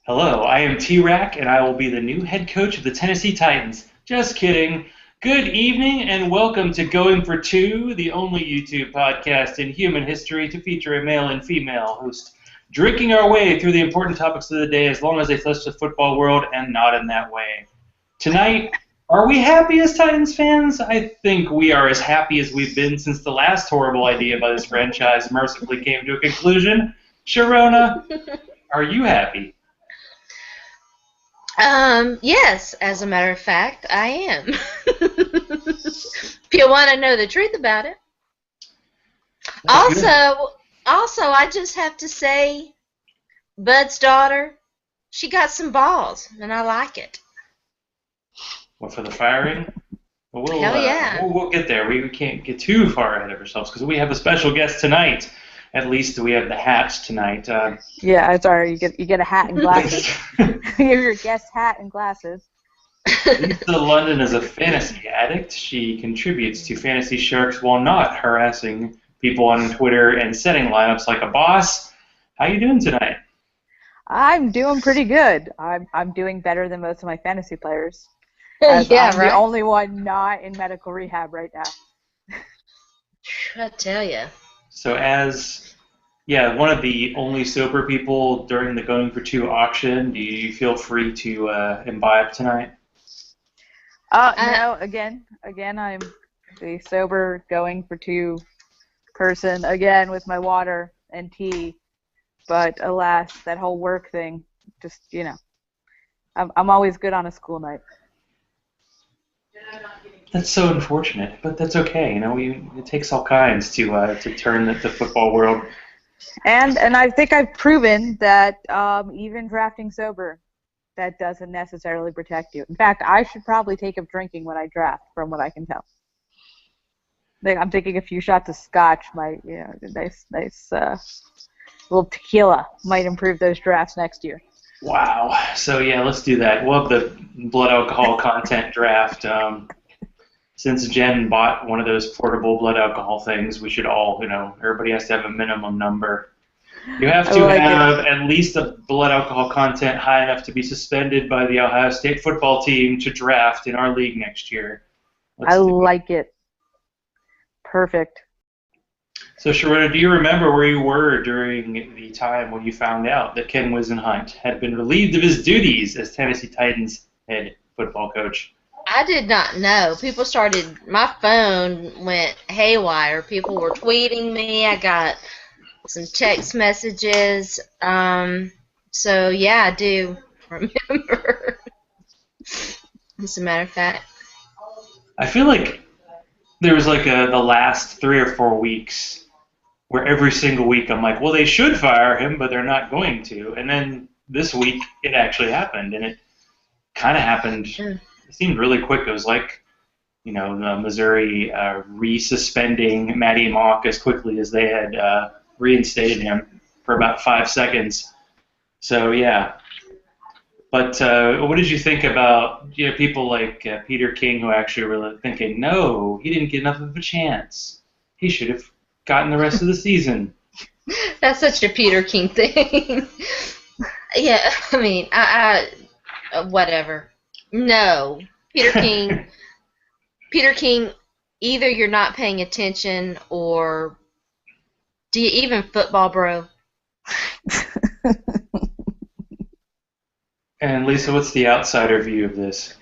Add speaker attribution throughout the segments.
Speaker 1: Hello, I am T-Rack, and I will be the new head coach of the Tennessee Titans. Just kidding. Good evening, and welcome to Going for Two, the only YouTube podcast in human history to feature a male and female host, drinking our way through the important topics of the day as long as they touch the football world and not in that way. Tonight, are we happy as Titans fans? I think we are as happy as we've been since the last horrible idea by this franchise mercifully came to a conclusion. Sharona, are you happy?
Speaker 2: Yes, as a matter of fact, I am. If you want to know the truth about it. Also, I just have to say, Bud's daughter, she got some balls, and I like it.
Speaker 1: Well, for the firing? Well,
Speaker 2: Hell yeah.
Speaker 1: We'll get there. We can't get too far ahead of ourselves because we have a special guest tonight. At least we have the hat tonight.
Speaker 3: Yeah, sorry. You get a hat and glasses. You have your guest hat and glasses.
Speaker 1: Lisa London is a fantasy addict. She contributes to Fantasy Sharks while not harassing people on Twitter and setting lineups like a boss. How you doing tonight?
Speaker 3: I'm doing pretty good. I'm doing better than most of my fantasy players.
Speaker 2: Yeah,
Speaker 3: I'm
Speaker 2: right.
Speaker 3: the only one not in medical rehab right now.
Speaker 2: I tell you.
Speaker 1: So as, one of the only sober people during the Going for Two auction, do you feel free to imbibe tonight?
Speaker 3: No, again, I'm the sober Going for Two person, again, with my water and tea. But alas, that whole work thing, just, I'm always good on a school night.
Speaker 1: That's so unfortunate, but that's okay. It takes all kinds to turn the football world.
Speaker 3: And I think I've proven that even drafting sober, that doesn't necessarily protect you. In fact, I should probably take up drinking when I draft, from what I can tell. I'm taking a few shots of scotch. Nice little tequila might improve those drafts next year.
Speaker 1: Wow. So let's do that. We'll have the blood alcohol content draft. Since Jen bought one of those portable blood alcohol things, we should all, everybody has to have a minimum number. You have to have at least a blood alcohol content high enough to be suspended by the Ohio State football team to draft in our league next year.
Speaker 3: I like it. Perfect.
Speaker 1: So, Sharona, do you remember where you were during the time when you found out that Ken Wisenhunt had been relieved of his duties as Tennessee Titans head football coach?
Speaker 2: I did not know. My phone went haywire. People were tweeting me. I got some text messages. So, yeah, I do remember. As a matter of fact.
Speaker 1: I feel like there was the last 3 or 4 weeks where every single week I'm like, well, they should fire him, but they're not going to. And then this week it actually happened, and it kind of happened. It seemed really quick. It was like, the Missouri resuspending Matty Mock as quickly as they had reinstated him for about 5 seconds. So, yeah. But what did you think about people like Peter King who actually were thinking, no, he didn't get enough of a chance. He should have gotten the rest of the season.
Speaker 2: That's such a Peter King thing. Yeah, I mean, I whatever. No, Peter King, either you're not paying attention or do you even football, bro?
Speaker 1: And Lisa, what's the outsider view of this?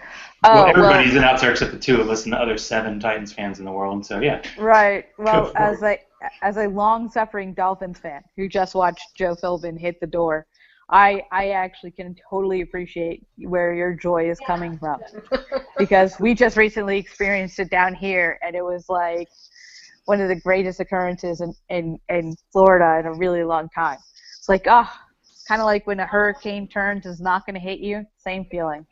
Speaker 1: Everybody's an outsider except the two of us and the other 7 Titans fans in the world. So yeah.
Speaker 3: Right. Well, as a long-suffering Dolphins fan who just watched Joe Philbin hit the door, I actually can totally appreciate where your joy is coming from, because we just recently experienced it down here, and it was like one of the greatest occurrences in Florida in a really long time. It's like, kind of like when a hurricane turns is not going to hit you, same feeling.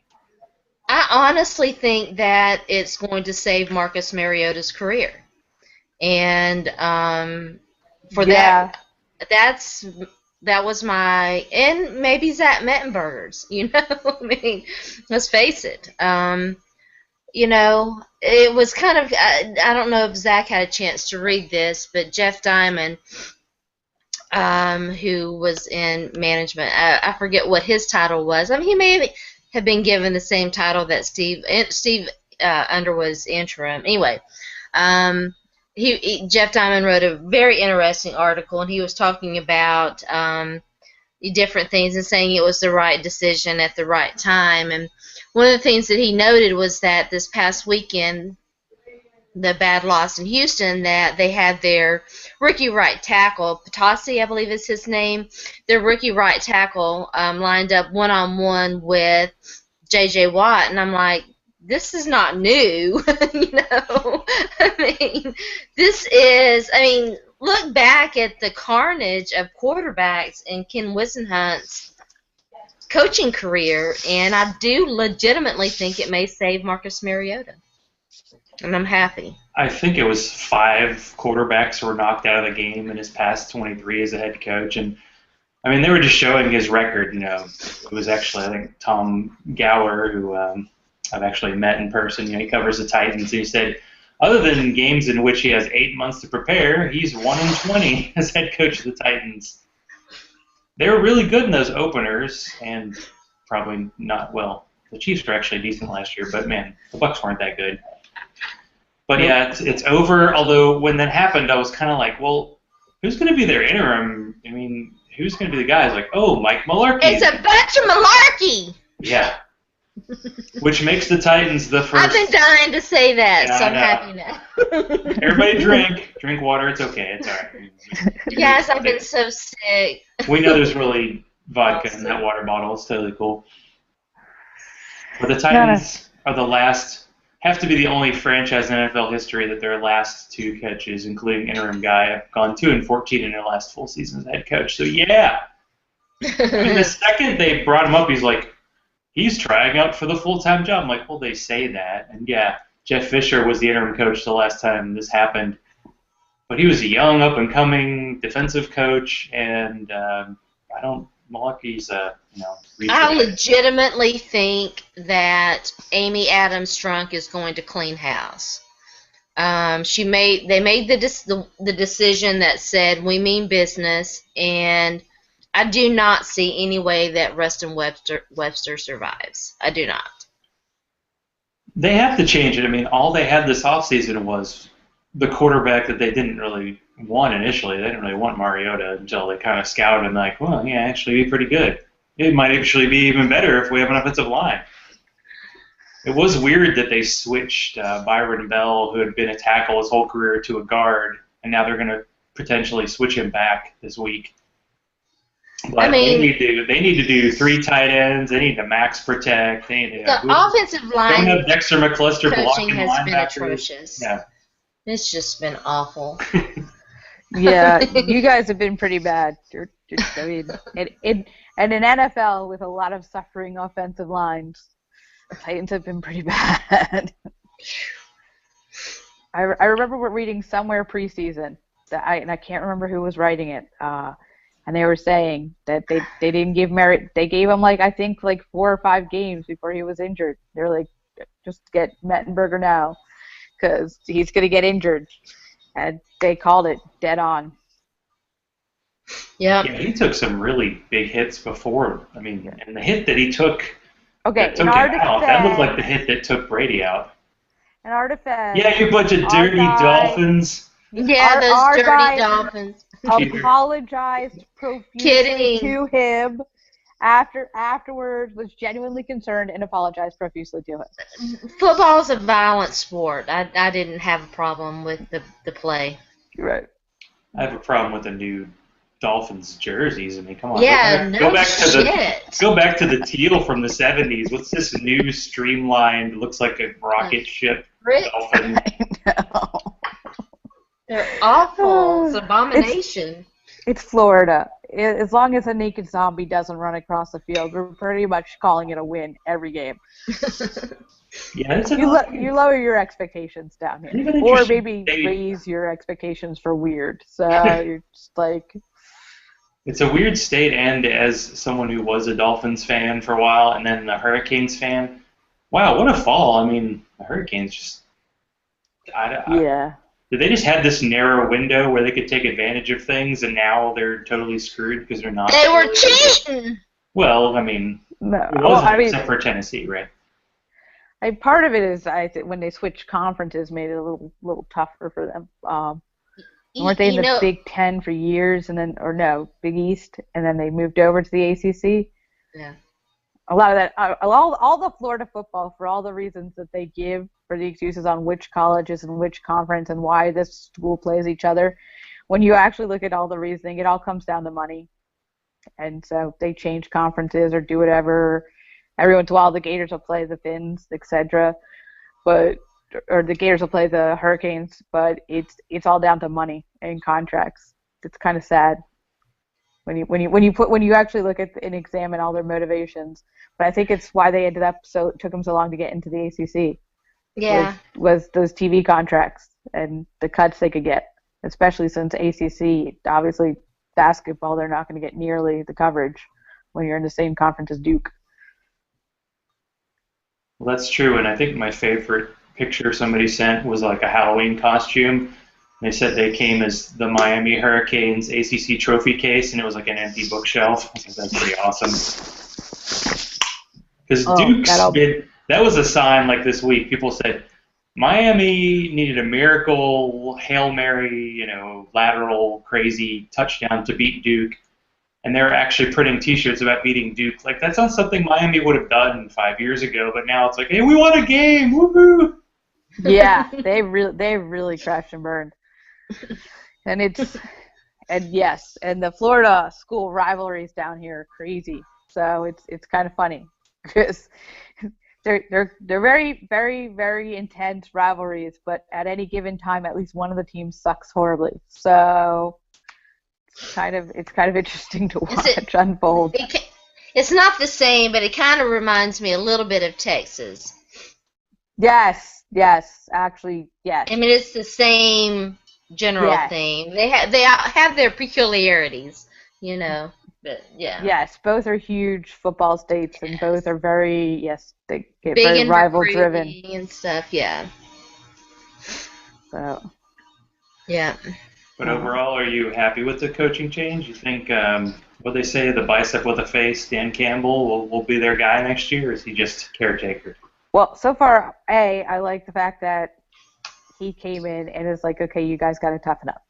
Speaker 2: I honestly think that it's going to save Marcus Mariota's career, and that was and maybe Zach Mettenberger's. I mean, let's face it. It was kind of, I don't know if Zach had a chance to read this, but Jeff Diamond who was in management. I forget what his title was. I mean, he may have been given the same title that Steve Underwood's interim. Anyway, Jeff Diamond wrote a very interesting article, and he was talking about different things and saying it was the right decision at the right time. And one of the things that he noted was that this past weekend, the bad loss in Houston, that they had their rookie right tackle, Patasi, I believe is his name, their rookie right tackle lined up one-on-one with J.J. Watt, and I'm like, this is not new, you know? Look back at the carnage of quarterbacks in Ken Whisenhunt's coaching career, and I do legitimately think it may save Marcus Mariota. And I'm happy.
Speaker 1: I think it was 5 quarterbacks were knocked out of the game in his past 23 as a head coach. And, I mean, they were just showing his record, you know. It was actually, I think, Tom Gower, who I've actually met in person. You know, he covers the Titans. And he said, other than games in which he has 8 months to prepare, he's 1-20 as head coach of the Titans. They were really good in those openers, and probably not well. The Chiefs were actually decent last year, but, man, the Bucs weren't that good. But yeah, it's over. Although when that happened, I was kind of like, well, who's going to be their interim? I mean, who's going to be the guy? It's like, oh, Mike Mularkey.
Speaker 2: It's a bunch of malarkey.
Speaker 1: Yeah. Which makes the Titans the first.
Speaker 2: I've been dying to say that,
Speaker 1: Yeah,
Speaker 2: so I'm happy now.
Speaker 1: Everybody drink water. It's okay. It's all right.
Speaker 2: Yes, I've been so sick.
Speaker 1: We know there's really vodka in that water bottle. It's totally cool. But the Titans are have to be the only franchise in NFL history that their last 2 coaches, including interim guy, have gone 2-14 in their last full season as head coach. So yeah, I mean, the second they brought him up, he's like, he's trying out for the full-time job. I'm like, well, they say that, and yeah, Jeff Fisher was the interim coach the last time this happened, but he was a young, up-and-coming defensive coach, and Malarkey's
Speaker 2: I legitimately think that Amy Adams Strunk is going to clean house. They made the decision that said we mean business, and I do not see any way that Rustin Webster survives. I do not.
Speaker 1: They have to change it. I mean, all they had this offseason was the quarterback that they didn't really want initially. They didn't really want Mariota until they kind of scouted him like, well, yeah, actually be pretty good. It might actually be even better if we have an offensive line. It was weird that they switched Byron Bell, who had been a tackle his whole career, to a guard, and now they're going to potentially switch him back this week. But they need to do 3 tight ends. They need to max protect. They need to
Speaker 2: offensive line.
Speaker 1: Don't have Dexter McCluster blocking
Speaker 2: has
Speaker 1: linebackers.
Speaker 2: Been atrocious.
Speaker 1: Yeah.
Speaker 2: It's just been awful.
Speaker 3: Yeah, you guys have been pretty bad. I mean, in an NFL with a lot of suffering offensive lines, the Titans have been pretty bad. I remember reading somewhere preseason that I can't remember who was writing it, and they were saying that they didn't give they gave him I think 4 or 5 games before he was injured. They're like, just get Mettenberger now, because he's gonna get injured. And they called it dead on.
Speaker 1: Yeah, he took some really big hits before. I mean, and the hit that he took, that looked like the hit that took Brady out.
Speaker 3: In our defense,
Speaker 1: yeah, you bunch of dirty Dolphins.
Speaker 2: Yeah, those dirty Dolphins.
Speaker 3: Apologized profusely to him. Afterwards, was genuinely concerned and apologized profusely to him.
Speaker 2: Football is a violent sport. I didn't have a problem with the play.
Speaker 3: You're right.
Speaker 1: I have a problem with the new Dolphins jerseys. I mean, come on.
Speaker 2: Yeah,
Speaker 1: go back to the teal from the 70s. What's this new streamlined, looks like a rocket ship Dolphin?
Speaker 3: I know.
Speaker 2: They're awful. It's an abomination.
Speaker 3: It's Florida. As long as a naked zombie doesn't run across the field, we're pretty much calling it a win every game.
Speaker 1: Yeah,
Speaker 3: you lower your expectations down here, or maybe raise your expectations for weird. So you're just like.
Speaker 1: It's a weird state, and as someone who was a Dolphins fan for a while, and then a Hurricanes fan, wow, what a fall! I mean, the Hurricanes just.
Speaker 3: Yeah.
Speaker 1: did they just have this narrow window where they could take advantage of things, and now they're totally screwed because they're not?
Speaker 2: They were cheating.
Speaker 1: Well, I mean,
Speaker 3: No,
Speaker 1: it
Speaker 3: well,
Speaker 1: wasn't
Speaker 3: I mean,
Speaker 1: except for Tennessee, right?
Speaker 3: part of it is I think when they switched conferences, made it a little tougher for them. Weren't they in
Speaker 2: You
Speaker 3: the
Speaker 2: know,
Speaker 3: Big Ten for years, and then or no, Big East, and then they moved over to the ACC?
Speaker 2: yeah.
Speaker 3: A lot of that, all the Florida football, for all the reasons that they give for the excuses on which colleges and which conference and why this school plays each other, when you actually look at all the reasoning, it all comes down to money. And so they change conferences or do whatever. Every once in a while, the Gators will play the Finns, etc. But or the Gators will play the Hurricanes, but it's all down to money and contracts. It's kind of sad when you actually look at and examine all their motivations. But I think it's why they ended up it took them so long to get into the ACC.
Speaker 2: Yeah.
Speaker 3: Was those TV contracts and the cuts they could get, especially since ACC, obviously basketball, they're not going to get nearly the coverage when you're in the same conference as Duke.
Speaker 1: Well, that's true, and I think my favorite picture somebody sent was like a Halloween costume. They said they came as the Miami Hurricanes ACC trophy case, and it was like an empty bookshelf. I think that's pretty awesome. Because that was a sign like this week. People said Miami needed a miracle, Hail Mary, lateral, crazy touchdown to beat Duke. And they're actually printing T-shirts about beating Duke. Like, that's not something Miami would have done 5 years ago, but now it's like, hey, we won a game, woohoo!
Speaker 3: Yeah, they really crashed and burned. And yes, and the Florida school rivalries down here are crazy. So it's kind of funny because they're very, very, very intense rivalries, but at any given time, at least one of the teams sucks horribly. So it's kind of interesting to watch unfold.
Speaker 2: It's not the same, but it kind of reminds me a little bit of Texas.
Speaker 3: Yes, actually, yes.
Speaker 2: I mean, it's the same general thing. They have their peculiarities, but yeah.
Speaker 3: Yes, both are huge football states, and both are very they get
Speaker 2: big
Speaker 3: very
Speaker 2: and
Speaker 3: rival driven
Speaker 2: and stuff. Yeah.
Speaker 3: So.
Speaker 2: Yeah.
Speaker 1: But overall, are you happy with the coaching change? You think what they say, the bicep with a face, Dan Campbell will be their guy next year, or is he just caretaker?
Speaker 3: Well, so far, I like the fact that he came in and is like, okay, you guys got to toughen up,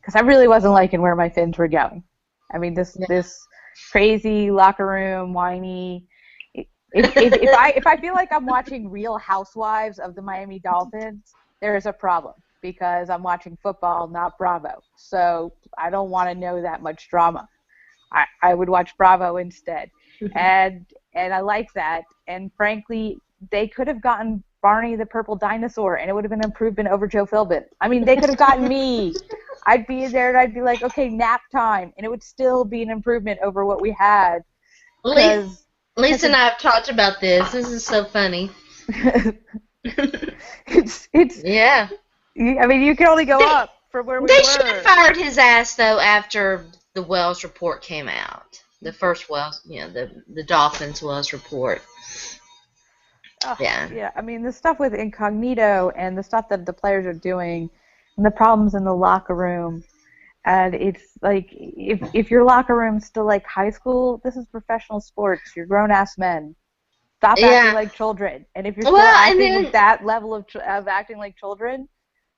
Speaker 3: because I really wasn't liking where my Finns were going. I mean, this crazy locker room, whiny. If I feel like I'm watching Real Housewives of the Miami Dolphins, there is a problem, because I'm watching football, not Bravo. So I don't want to know that much drama. I would watch Bravo instead. And I like that. And frankly, they could have gotten Barney the Purple Dinosaur, and it would have been an improvement over Joe Philbin. I mean, they could have gotten me. I'd be there, and I'd be like, okay, nap time. And it would still be an improvement over what we had.
Speaker 2: Lisa and I have talked about this. This is so funny.
Speaker 3: it's
Speaker 2: yeah.
Speaker 3: I mean, you can only go up from where we were.
Speaker 2: They should have fired his ass, though, after the Wells report came out. The first Wells, the Dolphins Wells report.
Speaker 3: Yeah. I mean, the stuff with Incognito and the stuff that the players are doing and the problems in the locker room. And it's like, if your locker room's still like high school, this is professional sports. You're grown-ass men. Stop acting like children. And if you're still acting with that level of acting like children,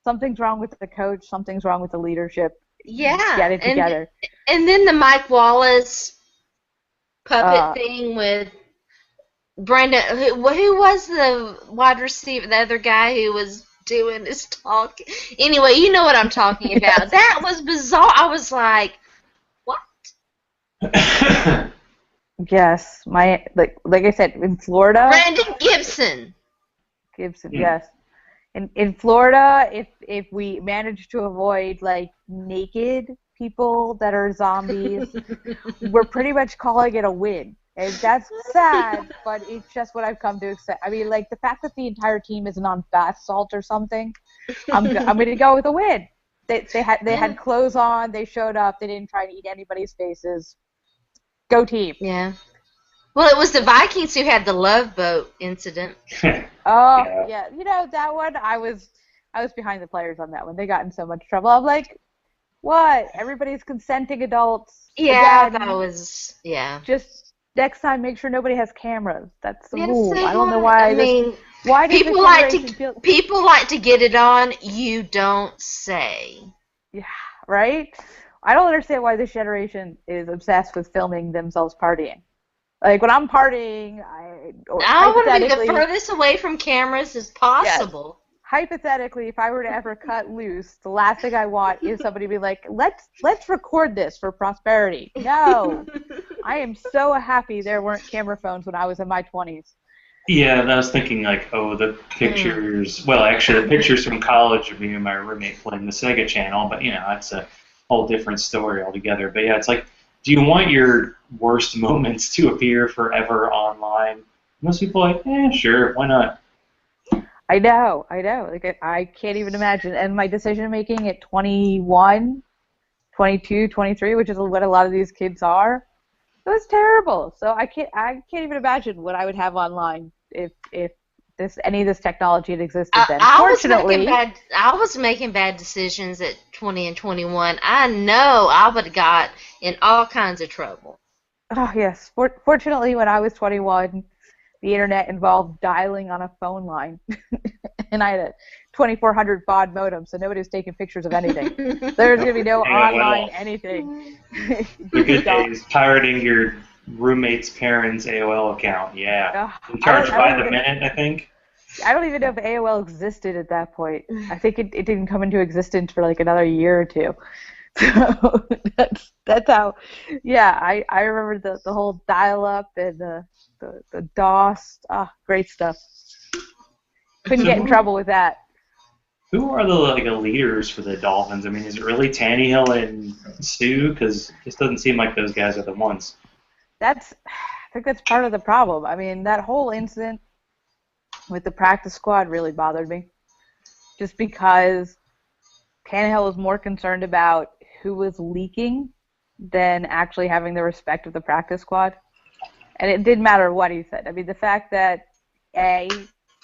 Speaker 3: something's wrong with the coach, something's wrong with the leadership.
Speaker 2: Yeah.
Speaker 3: Get it together.
Speaker 2: And then the Mike Wallace puppet thing with Brandon, who was the wide receiver, the other guy who was doing his talk. Anyway, you know what I'm talking about. Yes. That was bizarre. I was like, what?
Speaker 3: Yes, like I said, in Florida.
Speaker 2: Brandon Gibson,
Speaker 3: yes. In Florida, if we manage to avoid like naked people that are zombies, we're pretty much calling it a win. And that's sad, but it's just what I've come to accept. I mean, like the fact that the entire team isn't on bath salt or something, I'm going to go with a win. They had clothes on, they showed up, they didn't try to eat anybody's faces. Go team.
Speaker 2: Yeah. Well, it was the Vikings who had the Love Boat incident.
Speaker 3: Oh, yeah. You know, that one, I was I was behind the players on that one. They got in so much trouble. I'm like, what? Everybody's consenting adults.
Speaker 2: Yeah,
Speaker 3: Again,
Speaker 2: that was, yeah.
Speaker 3: just next time, make sure nobody has cameras. That's the
Speaker 2: Yes,
Speaker 3: rule.
Speaker 2: they
Speaker 3: I don't know
Speaker 2: are. I
Speaker 3: why this.
Speaker 2: mean,
Speaker 3: Why does this generation feel?
Speaker 2: people like to get it on. You don't say.
Speaker 3: Yeah, right? I don't understand why this generation is obsessed with filming themselves partying. Like when I'm partying, or
Speaker 2: I want to be the
Speaker 3: hypothetically,
Speaker 2: furthest away from cameras as
Speaker 3: yes,
Speaker 2: possible.
Speaker 3: hypothetically, if I were to ever cut loose, the last thing I want is somebody to be like, let's record this for prosperity. No, I am so happy there weren't camera phones when I was in my 20s.
Speaker 1: Yeah, and I was thinking like, oh, the pictures. Well, actually, the pictures from college of me and my roommate playing the Sega Channel, but that's a whole different story altogether. But yeah, it's like, do you want your worst moments to appear forever online? Most people are like, sure, why not?
Speaker 3: I know. Like I can't even imagine. And my decision making at 21, 22, 23, which is what a lot of these kids are, it was terrible. So I can't even imagine what I would have online if any of this technology had existed then. Fortunately,
Speaker 2: I was making bad decisions at 20 and 21. I know I would have got in all kinds of trouble.
Speaker 3: oh yes. Fortunately, when I was 21, the internet involved dialing on a phone line, and I had a 2400 baud modem, so nobody was taking pictures of anything. There's gonna be no online anything.
Speaker 1: The good days, pirating your roommate's parents' AOL account. Yeah, in charge by the minute, I think.
Speaker 3: I don't even know if AOL existed at that point. I think it didn't come into existence for like another year or two. So that's how. Yeah, I remember the whole dial-up and the DOS. Great stuff. Couldn't get in trouble with that.
Speaker 1: Who are the leaders for the Dolphins? I mean, is it really Tannehill and Sue? Because it just doesn't seem like those guys are the ones.
Speaker 3: I think that's part of the problem. I mean, that whole incident with the practice squad really bothered me. Just because Tannehill was more concerned about who was leaking than actually having the respect of the practice squad. And it didn't matter what he said. I mean, the fact that, A,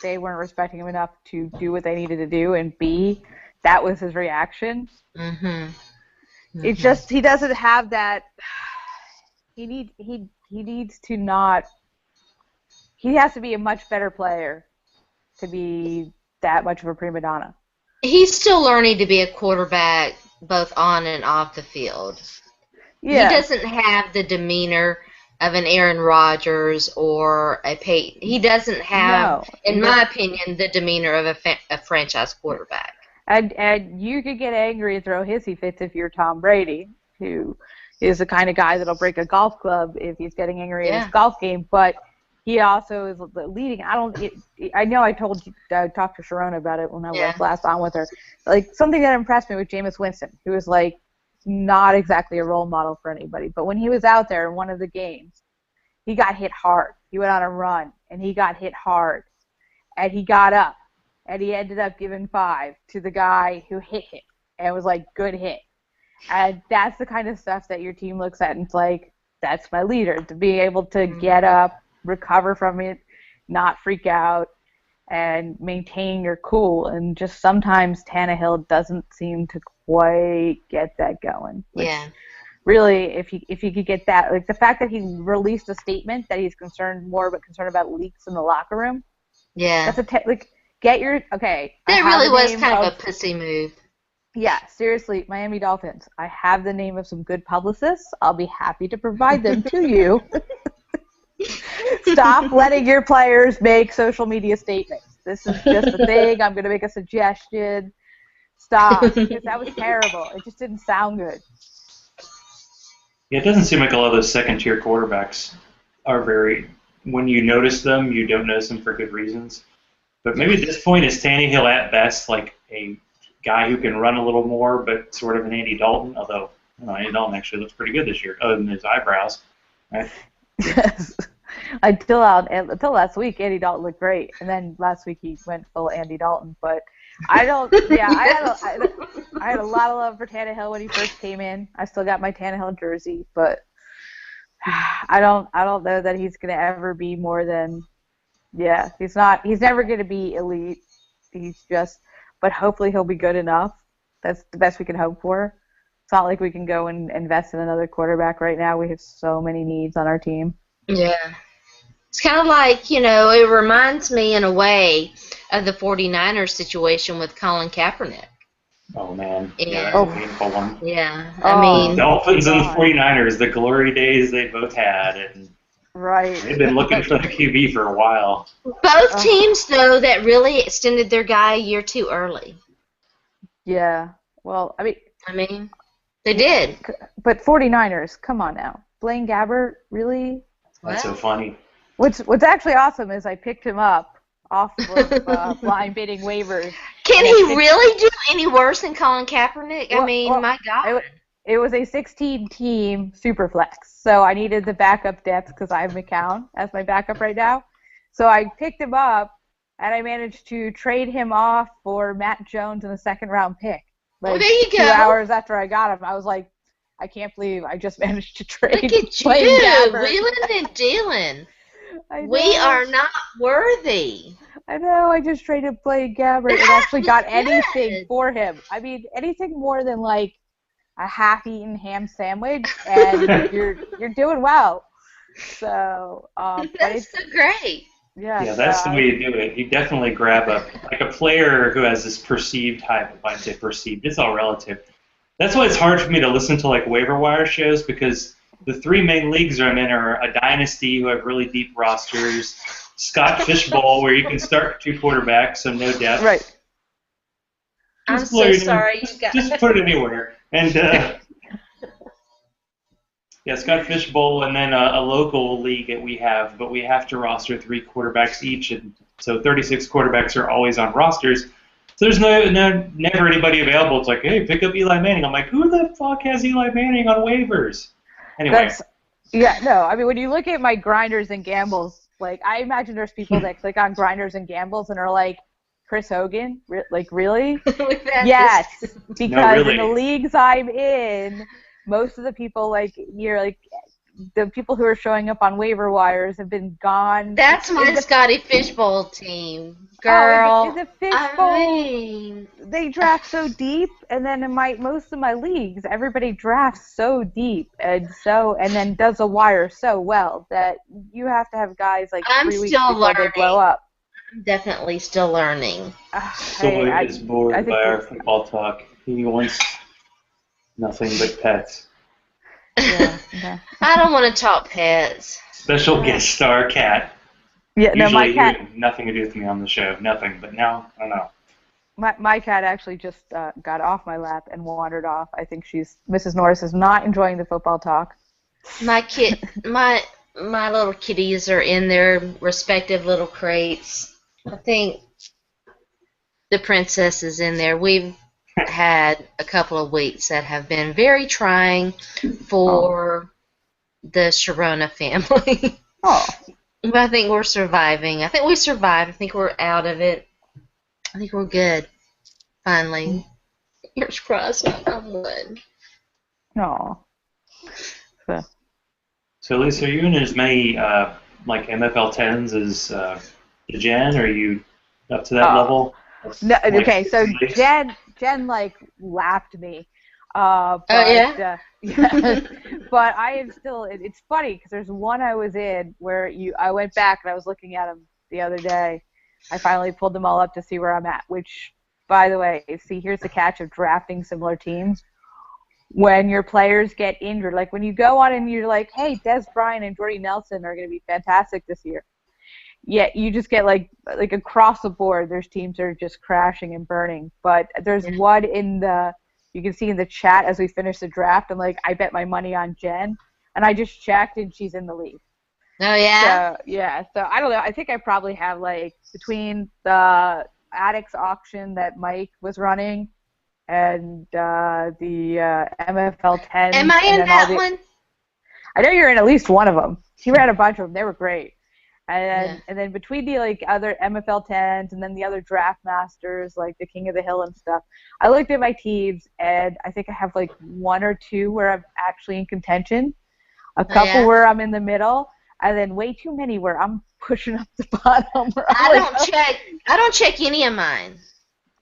Speaker 3: they weren't respecting him enough to do what they needed to do, and B, that was his reaction. It's just, he doesn't have that. He needs to not. He has to be a much better player to be that much of a prima donna.
Speaker 2: He's still learning to be a quarterback both on and off the field.
Speaker 3: Yeah.
Speaker 2: He doesn't have the demeanor of an Aaron Rodgers or a Peyton. He doesn't have, in my opinion, the demeanor of a franchise quarterback.
Speaker 3: And you could get angry and throw hissy fits if you're Tom Brady, who is the kind of guy that'll break a golf club if he's getting angry at his golf game. But he also is leading. I know I talked to Sharona about it when I was last on with her. Like, something that impressed me with Jameis Winston, who was like not exactly a role model for anybody. But when he was out there in one of the games, he got hit hard. He went on a run and he got hit hard, and he got up and he ended up giving 5 to the guy who hit him, and it was like, good hit. And that's the kind of stuff that your team looks at and it's like, that's my leader, to be able to get up, recover from it, not freak out, and maintain your cool. And just sometimes Tannehill doesn't seem to quite get that going. Which really, if he could get that, like the fact that he released a statement that he's concerned about leaks in the locker room.
Speaker 2: Yeah.
Speaker 3: That's get your, okay.
Speaker 2: That really was kind of a pussy move.
Speaker 3: Yeah, seriously, Miami Dolphins, I have the name of some good publicists. I'll be happy to provide them to you. Stop letting your players make social media statements. This is just a thing. I'm going to make a suggestion. Stop, because that was terrible. It just didn't sound good.
Speaker 1: Yeah, it doesn't seem like a lot of those second-tier quarterbacks are when you notice them, you don't notice them for good reasons. But maybe at this point, is Tannehill at best like a guy who can run a little more, but sort of an Andy Dalton? Although, Andy Dalton actually looks pretty good this year, other than his eyebrows. Right?
Speaker 3: Yes. Until last week, Andy Dalton looked great, and then last week he went full Andy Dalton. But I don't. Yeah, I had a lot of love for Tannehill when he first came in. I still got my Tannehill jersey, but I don't know that he's gonna ever be more than. Yeah, he's not. He's never gonna be elite. He's just. but hopefully he'll be good enough. That's the best we can hope for. It's not like we can go and invest in another quarterback right now. We have so many needs on our team.
Speaker 2: Yeah. It's kind of like, it reminds me in a way of the 49ers situation with Colin Kaepernick.
Speaker 1: Oh, man.
Speaker 2: And,
Speaker 1: Yeah, that's a painful one.
Speaker 2: Yeah.
Speaker 1: The Dolphins and the 49ers, the glory days they both had. And
Speaker 3: right.
Speaker 1: They've been looking for the QB for a while.
Speaker 2: Both teams, though, that really extended their guy a year too early.
Speaker 3: Yeah. Well, I
Speaker 2: mean, they did.
Speaker 3: But 49ers, come on now. Blaine Gabbert, really?
Speaker 1: That's so funny.
Speaker 3: What's actually awesome is I picked him up off of blind bidding waivers.
Speaker 2: Can he really do any worse than Colin Kaepernick? Well, my God.
Speaker 3: It was a 16-team super flex, so I needed the backup depth because I have McCown as my backup right now. So I picked him up, and I managed to trade him off for Matt Jones in a second-round pick.
Speaker 2: There you go.
Speaker 3: 2 hours after I got him, I was like, I can't believe I just managed to trade.
Speaker 2: Look at you, wheeling and dealing. We are not worthy.
Speaker 3: I know. I just traded Blaine Gabbert and actually got anything for him. I mean, anything more than like a half-eaten ham sandwich, and you're doing well. So
Speaker 2: that's so great.
Speaker 3: Yeah,
Speaker 1: that's the way you do it. You definitely grab a player who has this perceived hype. If I say perceived, it's all relative. That's why it's hard for me to listen to like waiver wire shows, because the 3 main leagues I'm in are a dynasty who have really deep rosters, Scott Fishbowl where you can start 2 quarterbacks, so no depth.
Speaker 3: Right.
Speaker 2: I'm so sorry you guys.
Speaker 1: Just put it anywhere. And Scott Fishbowl, and then a local league that we have, but we have to roster 3 quarterbacks each, and so 36 quarterbacks are always on rosters. So there's never anybody available. It's like, hey, pick up Eli Manning. I'm like, who the fuck has Eli Manning on waivers? Anyway.
Speaker 3: I mean, when you look at my grinders and gambles, like, I imagine there's people that click on grinders and gambles and are like, Chris Hogan? Like, really? Yes, because in the leagues I'm in, most of the people, the people who are showing up on waiver wires have been gone.
Speaker 2: That's my Scotty Fishbowl team, girl.
Speaker 3: In the Fishbowl, they draft so deep, and then in most of my leagues, everybody drafts so deep and then does a wire so well that you have to have guys like 3 weeks before they blow up.
Speaker 2: I'm definitely still learning.
Speaker 1: Soy is bored by our football talk. He wants nothing but pets.
Speaker 3: Yeah.
Speaker 2: I don't want to talk pets.
Speaker 1: Special guest star cat.
Speaker 3: Yeah,
Speaker 1: Usually
Speaker 3: my cat
Speaker 1: had nothing to do with me on the show, nothing. But now I don't know.
Speaker 3: My cat actually just got off my lap and wandered off. I think Mrs. Norris is not enjoying the football talk.
Speaker 2: My little kitties are in their respective little crates. I think the princess is in there. We've had a couple of weeks that have been very trying for the Sharona family. But I think we're surviving. I think we survived. I think we're out of it. I think we're good. Finally. Fingers crossed. I'm good.
Speaker 3: No.
Speaker 1: So, Lisa, are you in as many MFL 10s as Jen? Are you up to that level?
Speaker 3: No. Okay. So Jen lapped me. But I am still. It's funny because there's one I was in where I went back and I was looking at them the other day. I finally pulled them all up to see where I'm at. Which, by the way, here's the catch of drafting similar teams. When your players get injured, like when you go on and you're like, hey, Des Bryant and Jordy Nelson are going to be fantastic this year. Yeah, you just get like across the board, there's teams that are just crashing and burning. But there's one you can see in the chat as we finish the draft. I'm like, I bet my money on Jen, and I just checked and she's in the league.
Speaker 2: Oh yeah.
Speaker 3: So I don't know. I think I probably have between the Addicts auction that Mike was running and the MFL 10.
Speaker 2: Am I in that one?
Speaker 3: I know you're in at least one of them. He ran a bunch of them. They were great. And then between the other MFL 10s and then the other draft masters like the King of the Hill and stuff, I looked at my teams and I think I have 1 or 2 where I'm actually in contention, a couple where I'm in the middle, and then way too many where I'm pushing up the bottom.
Speaker 2: I don't check any of mine.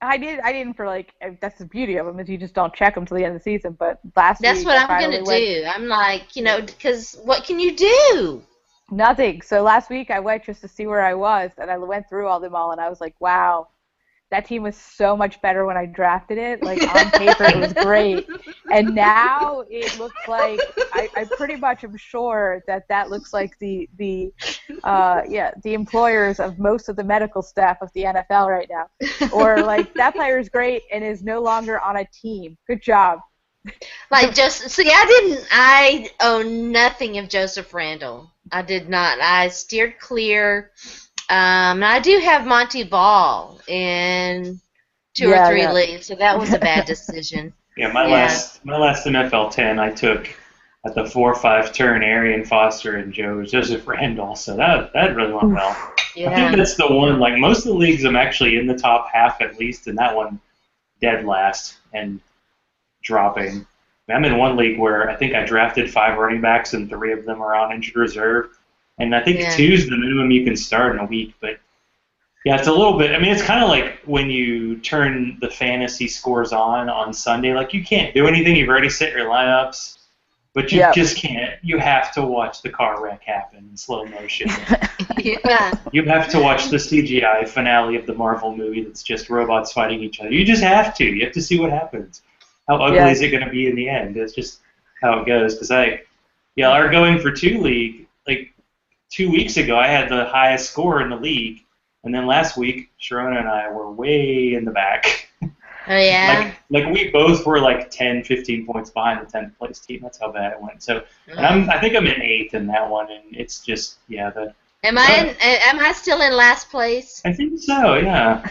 Speaker 3: I didn't for like, that's the beauty of them is you just don't check them till the end of the season. But last
Speaker 2: That's
Speaker 3: week
Speaker 2: what
Speaker 3: I
Speaker 2: I'm
Speaker 3: finally
Speaker 2: gonna
Speaker 3: went.
Speaker 2: do. I'm like, because what can you do?
Speaker 3: Nothing. So last week I went just to see where I was, and I went through all them all, and I was like, wow, that team was so much better when I drafted it. Like on paper, it was great, and now it looks like I pretty much am sure that looks like the employers of most of the medical staff of the NFL right now, or like that player is great and is no longer on a team. Good job.
Speaker 2: Like, just see, I own nothing of Joseph Randall. I did not. I steered clear. I do have Monty Ball in two or three leagues, so that was a bad decision.
Speaker 1: Yeah, my last NFL 10 I took at the 4-5 turn Arian Foster and Joseph Randall, so that really went well.
Speaker 2: Yeah.
Speaker 1: I think that's the one, like most of the leagues I'm actually in the top half at least, and that one dead last and dropping. I'm in one league where I think I drafted 5 running backs and 3 of them are on injured reserve. And I think 2 is the minimum you can start in a week. But, yeah, it's a little bit – I mean, it's kind of like when you turn the fantasy scores on Sunday. Like, you can't do anything. You've already set your lineups. But you just can't. You have to watch the car wreck happen in slow motion.
Speaker 2: Yeah.
Speaker 1: You have to watch the CGI finale of the Marvel movie that's just robots fighting each other. You just have to. You have to see what happens. How ugly is it going to be in the end? It's just how it goes. Because our going for 2 league, like 2 weeks ago, I had the highest score in the league. And then last week, Sharona and I were way in the back.
Speaker 2: Oh, yeah?
Speaker 1: Like we both were like 10, 15 points behind the 10th place team. That's how bad it went. So, and I think I'm in 8th in that one, and it's just, Am
Speaker 2: I still in last place?
Speaker 1: I think so, yeah.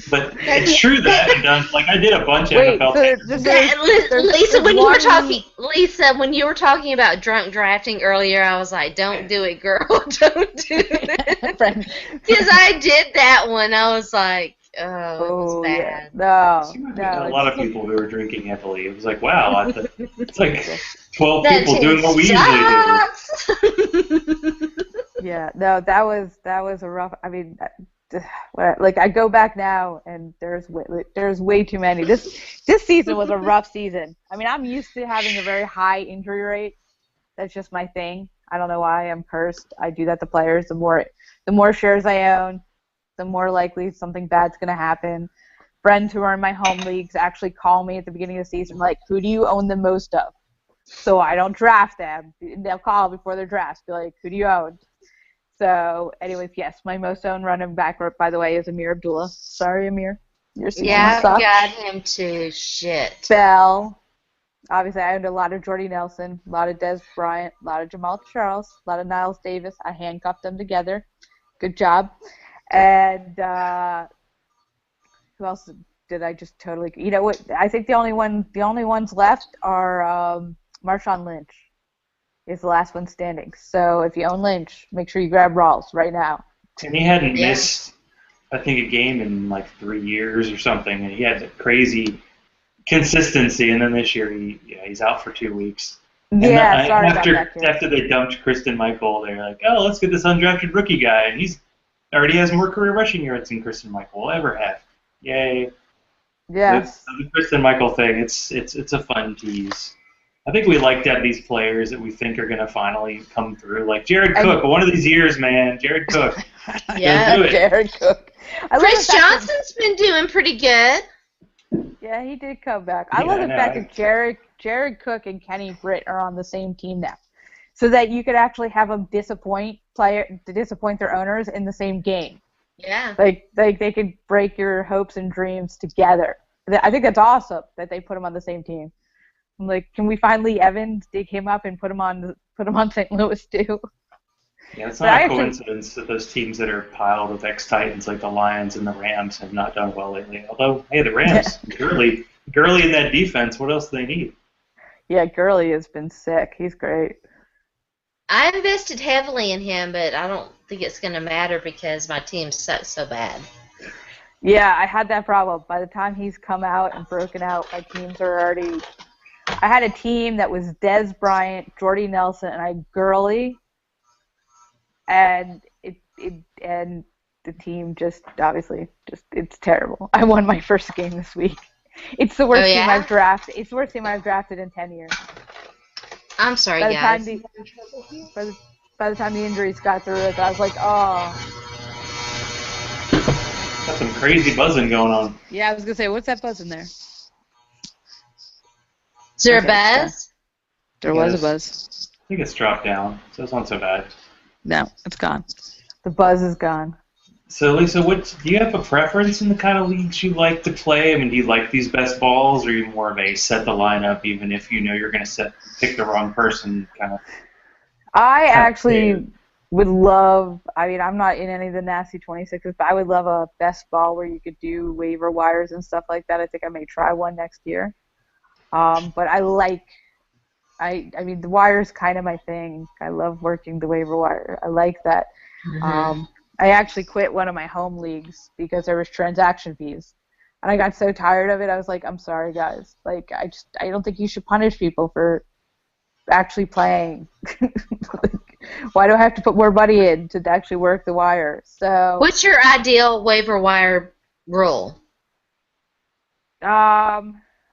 Speaker 1: But it's true that I did a bunch of NFL.
Speaker 2: Lisa, when you were talking about drunk drafting earlier, I was like, "Don't do it, girl, don't do it." Because I did that one, I was like, "Oh, it was bad."
Speaker 3: Yeah.
Speaker 1: A lot of people who were drinking heavily. It was like, wow, it's like 12 people doing what we usually do.
Speaker 3: Yeah, no, that was a rough. I mean, like I go back now and there's way too many. This season was a rough season. I mean, I'm used to having a very high injury rate. That's just my thing. I don't know why. I'm cursed. I do that to players. The more shares I own, the more likely something bad's gonna happen. Friends who are in my home leagues actually call me at the beginning of the season, like, who do you own the most of? So I don't draft them. They'll call before their drafts, be like, who do you own? So, anyways, yes, my most owned running back, by the way, is Amir Abdullah. Sorry, Amir. Your season sucks.
Speaker 2: Got him too. Shit.
Speaker 3: Bell. Obviously, I owned a lot of Jordy Nelson, a lot of Des Bryant, a lot of Jamal Charles, a lot of Niles Davis. I handcuffed them together. Good job. And who else did I just totally? You know what? I think the only ones left are Marshawn Lynch. Is the last one standing. So if you own Lynch, make sure you grab Rawls right now.
Speaker 1: And he hadn't missed, I think, a game in like 3 years or something, and he had crazy consistency. And then this year, he's out for 2 weeks.
Speaker 3: Yeah, sorry about that, kid.
Speaker 1: After they dumped Kristen Michael, they're like, oh, let's get this undrafted rookie guy, and he's already has more career rushing yards than Kristen Michael will ever have. Yay!
Speaker 3: Yes.
Speaker 1: The Kristen Michael thing, it's a fun tease. I think we like to have these players that we think are going to finally come through. Like Jared Cook, one of these years, man. Jared Cook.
Speaker 3: Jared Cook.
Speaker 2: Chris Johnson's been doing pretty good.
Speaker 3: Yeah, he did come back. I love the fact that Jared Cook and Kenny Britt are on the same team now. So that you could actually have them disappoint their owners in the same game.
Speaker 2: Yeah.
Speaker 3: Like they could break your hopes and dreams together. I think that's awesome that they put them on the same team. I'm like, can we find Lee Evans, dig him up, and put him on St. Louis too?
Speaker 1: Yeah, it's not a coincidence that those teams that are piled with ex-Titans like the Lions and the Rams have not done well lately. Although, hey, the Rams, Gurley in that defense, what else do they need?
Speaker 3: Yeah, Gurley has been sick. He's great.
Speaker 2: I invested heavily in him, but I don't think it's going to matter because my team sucks so bad.
Speaker 3: Yeah, I had that problem. By the time he's come out and broken out, my teams are already... I had a team that was Des Bryant, Jordy Nelson, and I had Gurley, and the team just it's terrible. I won my first game this week. It's the worst team I've drafted. It's the worst team I've drafted in 10 years.
Speaker 2: I'm sorry, guys.
Speaker 3: By the time the injuries got through it, I was like, oh.
Speaker 1: Got some crazy buzzing going on.
Speaker 3: Yeah, I was gonna say, what's that buzzing there?
Speaker 2: Is there a buzz?
Speaker 3: There was a buzz.
Speaker 1: I think it's dropped down, so it's not so bad.
Speaker 3: No, it's gone. The buzz is gone.
Speaker 1: So, Lisa, do you have a preference in the kind of leagues you like to play? I mean, do you like these best balls, or are you more of a set the lineup even if you know you're going to pick the wrong person kind of?
Speaker 3: I actually would love, I mean, I'm not in any of the nasty 26s, but I would love a best ball where you could do waiver wires and stuff like that. I think I may try one next year. But I mean, the wire is kind of my thing. I love working the waiver wire. I like that.
Speaker 2: Mm-hmm.
Speaker 3: I actually quit one of my home leagues because there was transaction fees. And I got so tired of it, I was like, I'm sorry, guys. Like, I don't think you should punish people for actually playing. Why do I have to put more money in to actually work the wire? So,
Speaker 2: what's your ideal waiver wire rule?
Speaker 3: I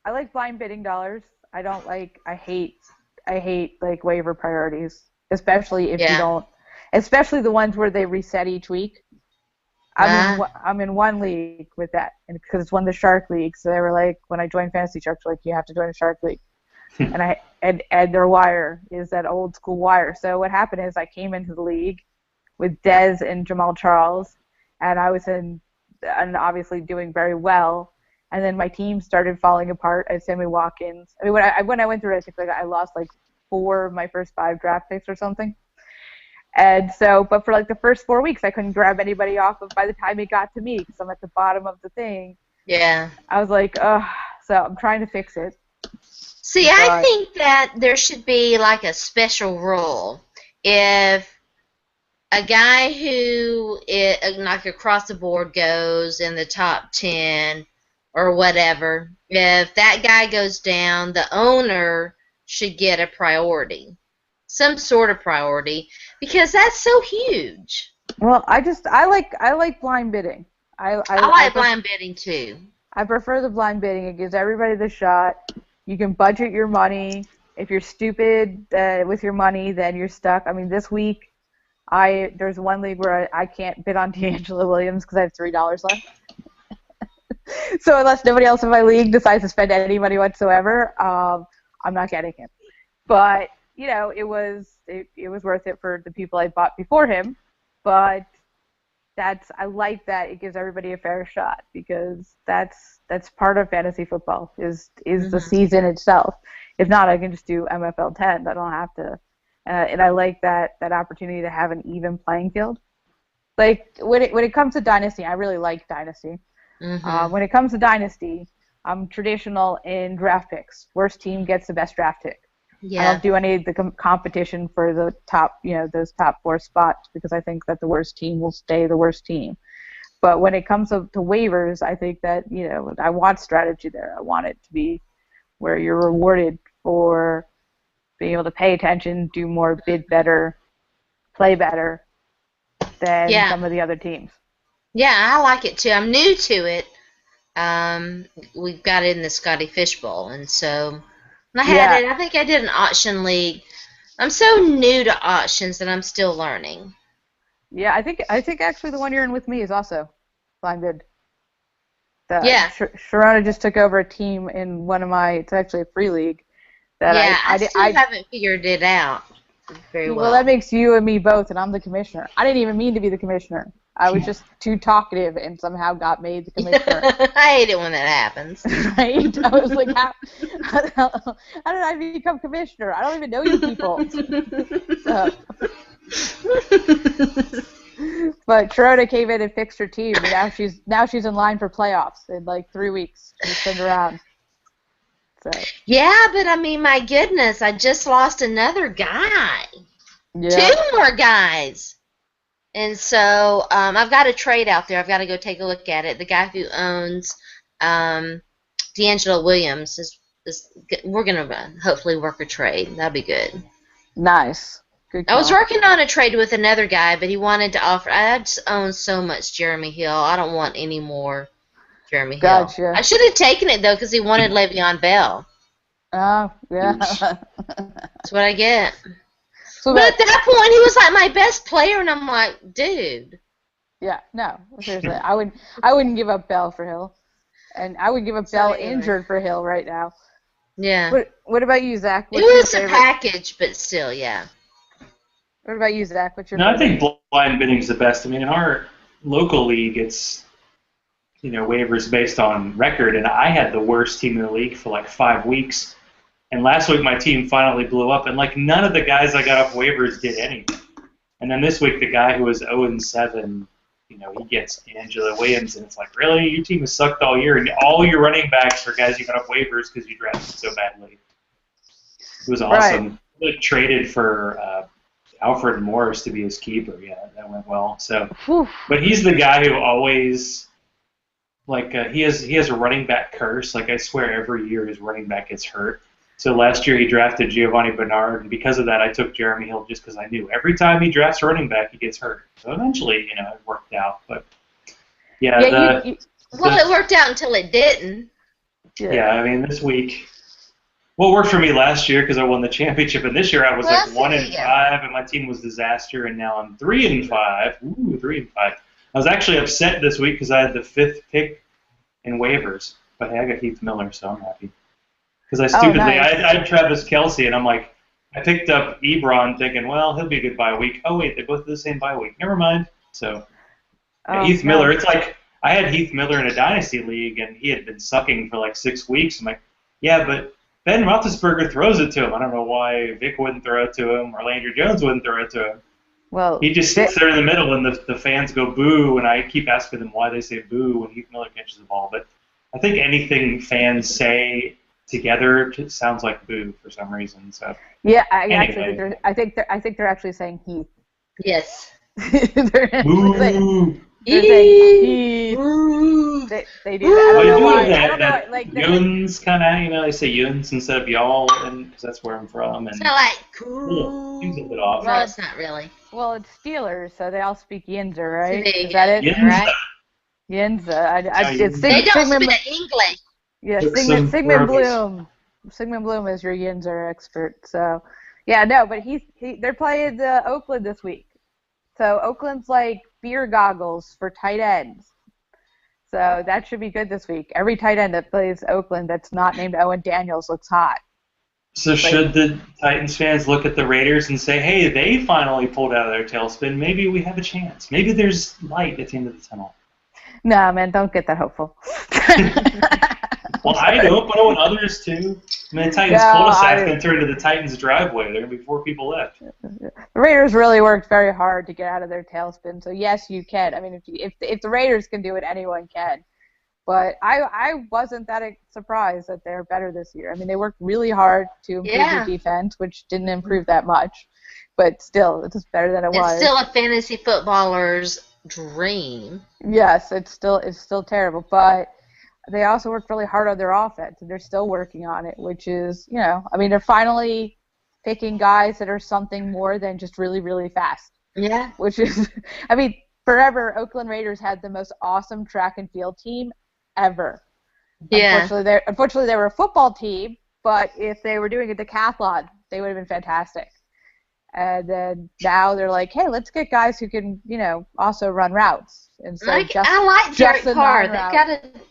Speaker 3: like blind bidding dollars. I hate like waiver priorities, especially if you don't, especially the ones where they reset each week. I'm in one league with that, and because it's one of the Shark leagues, so they were like, when I joined Fantasy Sharks, like, you have to join a Shark league. and their wire is that old school wire. So what happened is I came into the league with Dez and Jamal Charles, and I was and obviously doing very well. And then my team started falling apart. I had Sammy Watkins. I mean, when I went through it, I think I lost like 4 of my first 5 draft picks or something. And so, but for like the first 4 weeks, I couldn't grab anybody off of by the time it got to me because I'm at the bottom of the thing.
Speaker 2: Yeah.
Speaker 3: I was like, ugh. So I'm trying to fix it.
Speaker 2: See, I think that there should be like a special rule. If a guy who like across the board goes in the top 10 or whatever, if that guy goes down, the owner should get a priority, some sort of priority, because that's so huge.
Speaker 3: Well, I like blind bidding. I
Speaker 2: like blind bidding too.
Speaker 3: I prefer the blind bidding. It gives everybody the shot. You can budget your money. If you're stupid with your money, then you're stuck. I mean, this week, there's one league where I can't bid on D'Angelo Williams because I have $3 left. So unless nobody else in my league decides to spend any money whatsoever, I'm not getting him. But you know, it was worth it for the people I bought before him. But I like that it gives everybody a fair shot because that's part of fantasy football is the season itself. If not, I can just do MFL 10. I don't have to. And I like that opportunity to have an even playing field. Like when it comes to Dynasty, I really like Dynasty.
Speaker 2: Mm-hmm.
Speaker 3: When it comes to Dynasty, I'm traditional in draft picks. Worst team gets the best draft pick.
Speaker 2: Yeah.
Speaker 3: I don't do any of the competition for the top, those top 4 spots because I think that the worst team will stay the worst team. But when it comes to waivers, I think that, I want strategy there. I want it to be where you're rewarded for being able to pay attention, do more, bid better, play better than some of the other teams.
Speaker 2: Yeah, I like it too. I'm new to it. We've got it in the Scotty Fishbowl, and so I had it. I think I did an auction league. I'm so new to auctions that I'm still learning.
Speaker 3: Yeah, I think actually the one you're in with me is also blind bid. Sharona just took over a team in one of my. It's actually a free league.
Speaker 2: I still haven't figured it out very well.
Speaker 3: Well, that makes you and me both, and I'm the commissioner. I didn't even mean to be the commissioner. I was just too talkative and somehow got made the commissioner.
Speaker 2: I hate it when that happens.
Speaker 3: Right? I was like, how did I become commissioner? I don't even know you people. But Sharona came in and fixed her team. And now she's in line for playoffs in like 3 weeks. She's turned around. So.
Speaker 2: Yeah, but I mean, my goodness, I just lost another guy.
Speaker 3: Yeah.
Speaker 2: 2 more guys. And so I've got a trade out there. I've got to go take a look at it. The guy who owns D'Angelo Williams we're going to hopefully work a trade. That'd be good.
Speaker 3: Nice. Good
Speaker 2: I was
Speaker 3: call.
Speaker 2: working on a trade with another guy, but he wanted to offer. I just own so much Jeremy Hill. I don't want any more Jeremy Hill. I
Speaker 3: Gotcha.
Speaker 2: should have taken it though, because he wanted Le'Veon Bell.
Speaker 3: Oh, yeah.
Speaker 1: Oops.
Speaker 2: That's what I get.
Speaker 3: So
Speaker 2: But
Speaker 3: that,
Speaker 2: at that point, he was like my best player, and I'm like, dude.
Speaker 3: yeah, no, seriously, I wouldn't give up Bell for Hill, and I would give up
Speaker 2: So
Speaker 3: Bell
Speaker 2: anyway.
Speaker 3: injured for Hill right now.
Speaker 2: Yeah.
Speaker 3: What about you, Zach?
Speaker 2: It
Speaker 3: What's your
Speaker 2: was a
Speaker 3: favorite?
Speaker 2: package, but still, yeah.
Speaker 3: What about you, Zach? What's your
Speaker 1: No, I
Speaker 3: favorite?
Speaker 1: think blind bidding's the best. I mean, in our local league, it's waivers based on record, and I had the worst team in the league for like 5 weeks. And last week my team finally blew up, and like none of the guys I got off waivers did anything. And then this week the guy who was 0-7, he gets Angela Williams, and it's like, really, your team has sucked all year, and all your running backs are guys you got off waivers because you drafted so badly. It was awesome. Like, traded for Alfred Morris to be his keeper. Yeah, that went well. So,
Speaker 3: Whew.
Speaker 1: but he's the guy who always he has a running back curse. Like, I swear every year his running back gets hurt. So last year he drafted Giovanni Bernard, and because of that I took Jeremy Hill just because I knew every time he drafts a running back he gets hurt. So eventually, it worked out. But yeah,
Speaker 2: Well, it worked out until it didn't.
Speaker 1: yeah, I mean this week. Well, it worked for me last year because I won the championship, and this year I was like 1-5, and my team was disaster, and now I'm 3-5. Ooh, 3-5. I was actually upset this week because I had the 5th pick in waivers, but hey, I got Heath Miller, so I'm happy. Because I stupidly,
Speaker 3: nice.
Speaker 1: I had Travis Kelce, and I'm like, I picked up Ebron thinking, well, he'll be a good bye week. Oh wait, they both do the same bye week. Never mind. So Heath Miller, it's like I had Heath Miller in a dynasty league, and he had been sucking for like 6 weeks. I'm like, yeah, but Ben Roethlisberger throws it to him. I don't know why Vic wouldn't throw it to him or Landry Jones wouldn't throw it to him.
Speaker 3: Well,
Speaker 1: He just sits there in the middle, and the fans go boo, and I keep asking them why they say boo when Heath Miller catches the ball. But I think anything fans say together sounds like boo for some reason. So
Speaker 3: yeah,
Speaker 1: anyway.
Speaker 3: I think they're actually saying Heath.
Speaker 2: Yes.
Speaker 3: They're
Speaker 1: Boo!
Speaker 3: saying Heath. They do that. I don't know why. I don't know.
Speaker 1: That
Speaker 3: Like
Speaker 1: Yuns kind of, they say Yuns instead of y'all, because that's where I'm from. And
Speaker 2: It's not like
Speaker 1: seems a bit off.
Speaker 2: Well, it's not really.
Speaker 3: Well, it's Steelers, so they all speak Yinzer, right?
Speaker 2: So
Speaker 3: Is that it?
Speaker 1: Yinzer.
Speaker 2: Right?
Speaker 3: Yinzer. It's
Speaker 2: They don't
Speaker 3: Sigmund,
Speaker 2: speak English.
Speaker 3: yeah,
Speaker 1: Took
Speaker 3: Sigmund
Speaker 1: some
Speaker 3: Bloom. Sigmund Bloom is your Yinzer expert. So, yeah, no, but they're playing Oakland this week. So Oakland's like beer goggles for tight ends. So that should be good this week. Every tight end that plays Oakland that's not named Owen Daniels looks hot.
Speaker 1: So should the Titans fans look at the Raiders and say, hey, they finally pulled out of their tailspin. Maybe we have a chance. Maybe there's light at the end of the tunnel.
Speaker 3: No, man, don't get that hopeful.
Speaker 1: Well, I hope, but I want others too. I mean, the Titans cul-de-sac's going to turn into the Titans driveway. There are going to be 4 people left.
Speaker 3: The Raiders really worked very hard to get out of their tailspin. So yes, you can. I mean, if the Raiders can do it, anyone can. But I wasn't that surprised that they're better this year. I mean, they worked really hard to improve their defense, which didn't improve that much. But still, it's better than it was.
Speaker 2: It's still a fantasy footballer's dream.
Speaker 3: Yes, it's still terrible. But they also worked really hard on their offense, and they're still working on it, which is, I mean, they're finally picking guys that are something more than just really, really fast.
Speaker 2: Yeah.
Speaker 3: Which is, I mean, forever, Oakland Raiders had the most awesome track and field team ever.
Speaker 2: Yeah.
Speaker 3: Unfortunately, they were a football team, but if they were doing a decathlon, they would have been fantastic. And then now they're like, hey, let's get guys who can, also run routes.
Speaker 2: I like Derek Carr.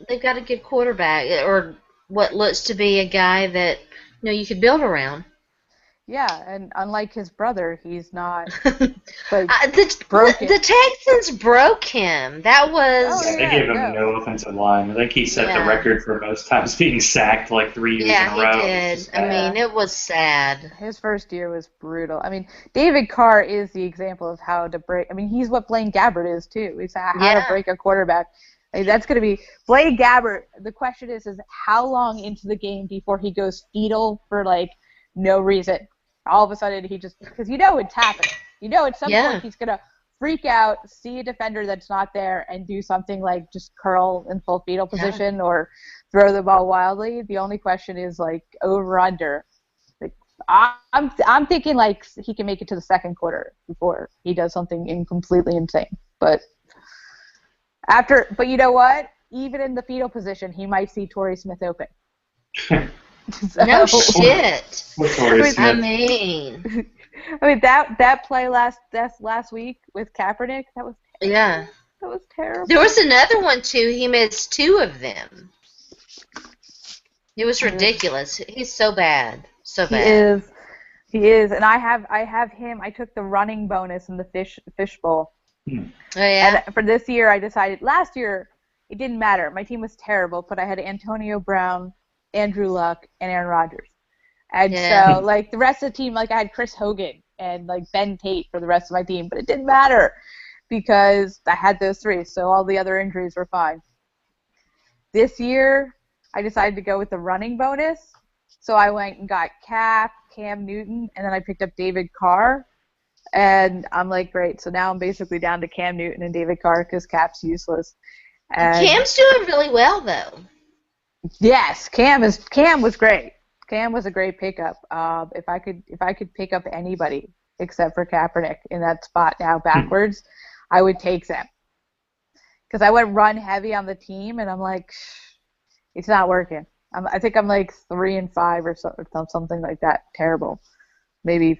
Speaker 2: They've got a good quarterback, or what looks to be a guy that you could build around.
Speaker 3: Yeah, and unlike his brother, he's not
Speaker 2: broken. The Texans broke him. That was.
Speaker 1: They gave him no offensive line. I think he set the record for most times being sacked like 3 years in a row.
Speaker 2: Yeah, he did. I mean, it was sad.
Speaker 3: His first year was brutal. I mean, David Carr is the example of how to break. I mean, he's what Blaine Gabbert is too. He's how to break a quarterback. I mean, that's going to be Blaine Gabbert. The question is how long into the game before he goes fetal for no reason. All of a sudden, he just, because it's happening. At some point he's going to freak out, see a defender that's not there, and do something like just curl in full fetal position or throw the ball wildly. The only question is, over under. I'm thinking like he can make it to the second quarter before he does something completely insane. But you know what? Even in the fetal position, he might see Torrey Smith open. So,
Speaker 2: No shit.
Speaker 1: Torrey Smith?
Speaker 3: I mean that play last week with Kaepernick, that was terrible.
Speaker 2: There was another one too. He missed 2 of them. It was ridiculous. He's so bad. So bad.
Speaker 3: He is, and I have him. I took the running bonus in the fish bowl.
Speaker 2: Oh yeah.
Speaker 3: And for this year, I decided. Last year, it didn't matter. My team was terrible, but I had Antonio Brown, Andrew Luck, and Aaron Rodgers. And so, like the rest of the team, like I had Chris Hogan and like Ben Tate for the rest of my team, but it didn't matter because I had those 3. So all the other injuries were fine. This year, I decided to go with the running bonus. So I went and got Cam Newton, and then I picked up David Carr. And I'm like, great. So now I'm basically down to Cam Newton and David Carr because Cap's useless. And
Speaker 2: Cam's doing really well, though.
Speaker 3: Yes, Cam was great. Cam was a great pickup. If I could pick up anybody except for Kaepernick in that spot now backwards, I would take them. Because I went run heavy on the team, and I'm like, it's not working. I think I'm like 3-5 or something like that. Terrible. Maybe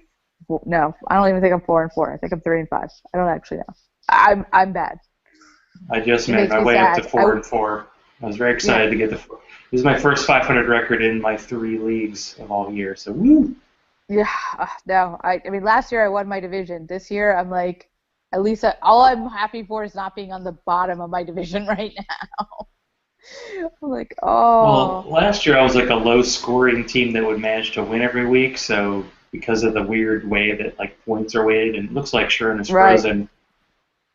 Speaker 3: no. I don't even think I'm 4-4. I think I'm 3-5. I don't actually know. I'm bad.
Speaker 1: I just made my way up to 4-4. I was very excited to get the. This is my first 500 record in my 3 leagues of all year. So woo.
Speaker 3: Yeah. No. I mean, last year I won my division. This year I'm like, at least all I'm happy for is not being on the bottom of my division right now. I'm like, oh.
Speaker 1: Well, last year I was like a low-scoring team that would manage to win every week. So because of the weird way that like points are weighted, and it looks like Sharona's frozen.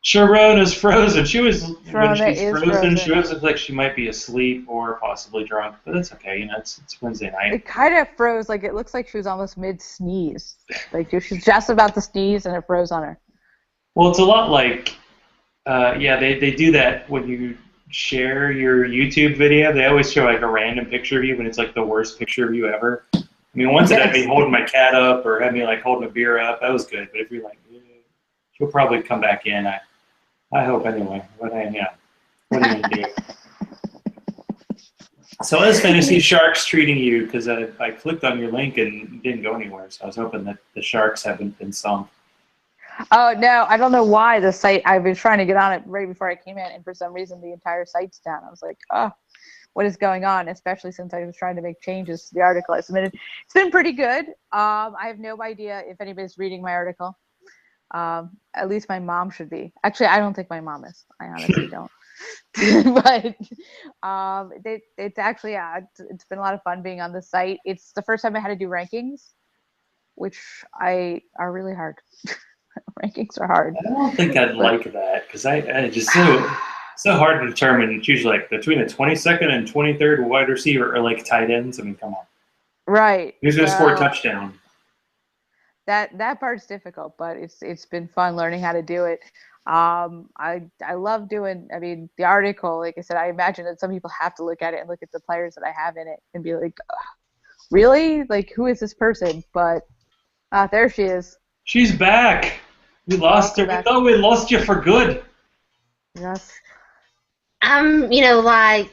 Speaker 1: Sharona's frozen. When she's frozen, she looks like she might be asleep or possibly drunk. But that's okay. You know, it's Wednesday night.
Speaker 3: It kind of froze. Like it looks like she was almost mid-sneeze. Like she's just about to sneeze and it froze on her.
Speaker 1: Well, it's a lot like, they do that when you share your YouTube video. They always show like a random picture of you when it's like the worst picture of you ever. I mean, once it had me holding my cat up or had me like holding a beer up, that was good. But if you're like, she'll probably come back in. I hope anyway. What are you gonna do? So how's Fantasy Sharks treating you? Because I clicked on your link and it didn't go anywhere. So I was hoping that the Sharks haven't been sunk.
Speaker 3: Oh, no, I don't know why the site, I've been trying to get on it right before I came in, and for some reason the entire site's down. I was like, oh, what is going on, especially since I was trying to make changes to the article I submitted. It's been pretty good. I have no idea if anybody's reading my article. At least my mom should be. Actually, I don't think my mom is. I honestly don't. But it's actually, it's been a lot of fun being on the site. It's the first time I had to do rankings, which are really hard. Rankings are hard.
Speaker 1: I don't think I'd like that because I just so hard to determine. It's usually like between the 22nd and 23rd wide receiver or like tight ends. I mean, come on.
Speaker 3: Right.
Speaker 1: Who's going to score a touchdown?
Speaker 3: That part's difficult, but it's been fun learning how to do it. I love doing. I mean, the article. Like I said, I imagine that some people have to look at it and look at the players that I have in it and be like, really? Like, who is this person? But there she is.
Speaker 1: She's back. We lost her. We thought we lost you for good.
Speaker 3: Yes.
Speaker 2: I'm, like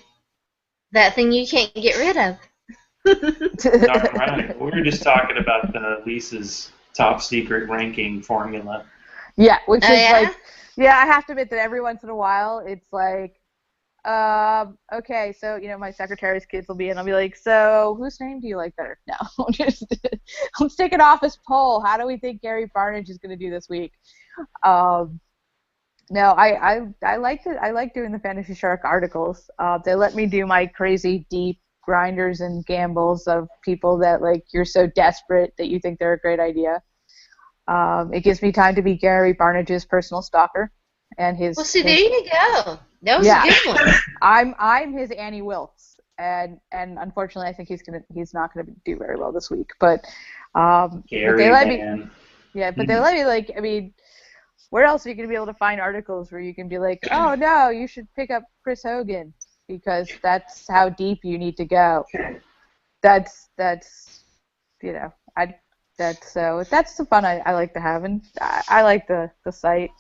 Speaker 2: that thing you can't get rid of.
Speaker 1: Darn right. We were just talking about Lisa's top secret ranking formula.
Speaker 3: Yeah, which is like, I have to admit that every once in a while it's like, okay, so my secretary's kids will be in. I'll be like, so whose name do you like better? No, just let's take an office poll. How do we think Gary Barnage is going to do this week? No, I like it. I like doing the Fantasy Shark articles. They let me do my crazy deep grinders and gambles of people that like you're so desperate that you think they're a great idea. It gives me time to be Gary Barnage's personal stalker and his.
Speaker 2: Well, see, there you go. That was a good one.
Speaker 3: I'm his Annie Wilkes, and unfortunately, I think he's not gonna do very well this week. But
Speaker 1: Gary,
Speaker 3: they let
Speaker 1: man.
Speaker 3: me. Yeah, but they let me like. I mean, where else are you gonna be able to find articles where you can be like, oh no, you should pick up Chris Hogan because that's how deep you need to go. That's That's the fun I like to have, and I like the site.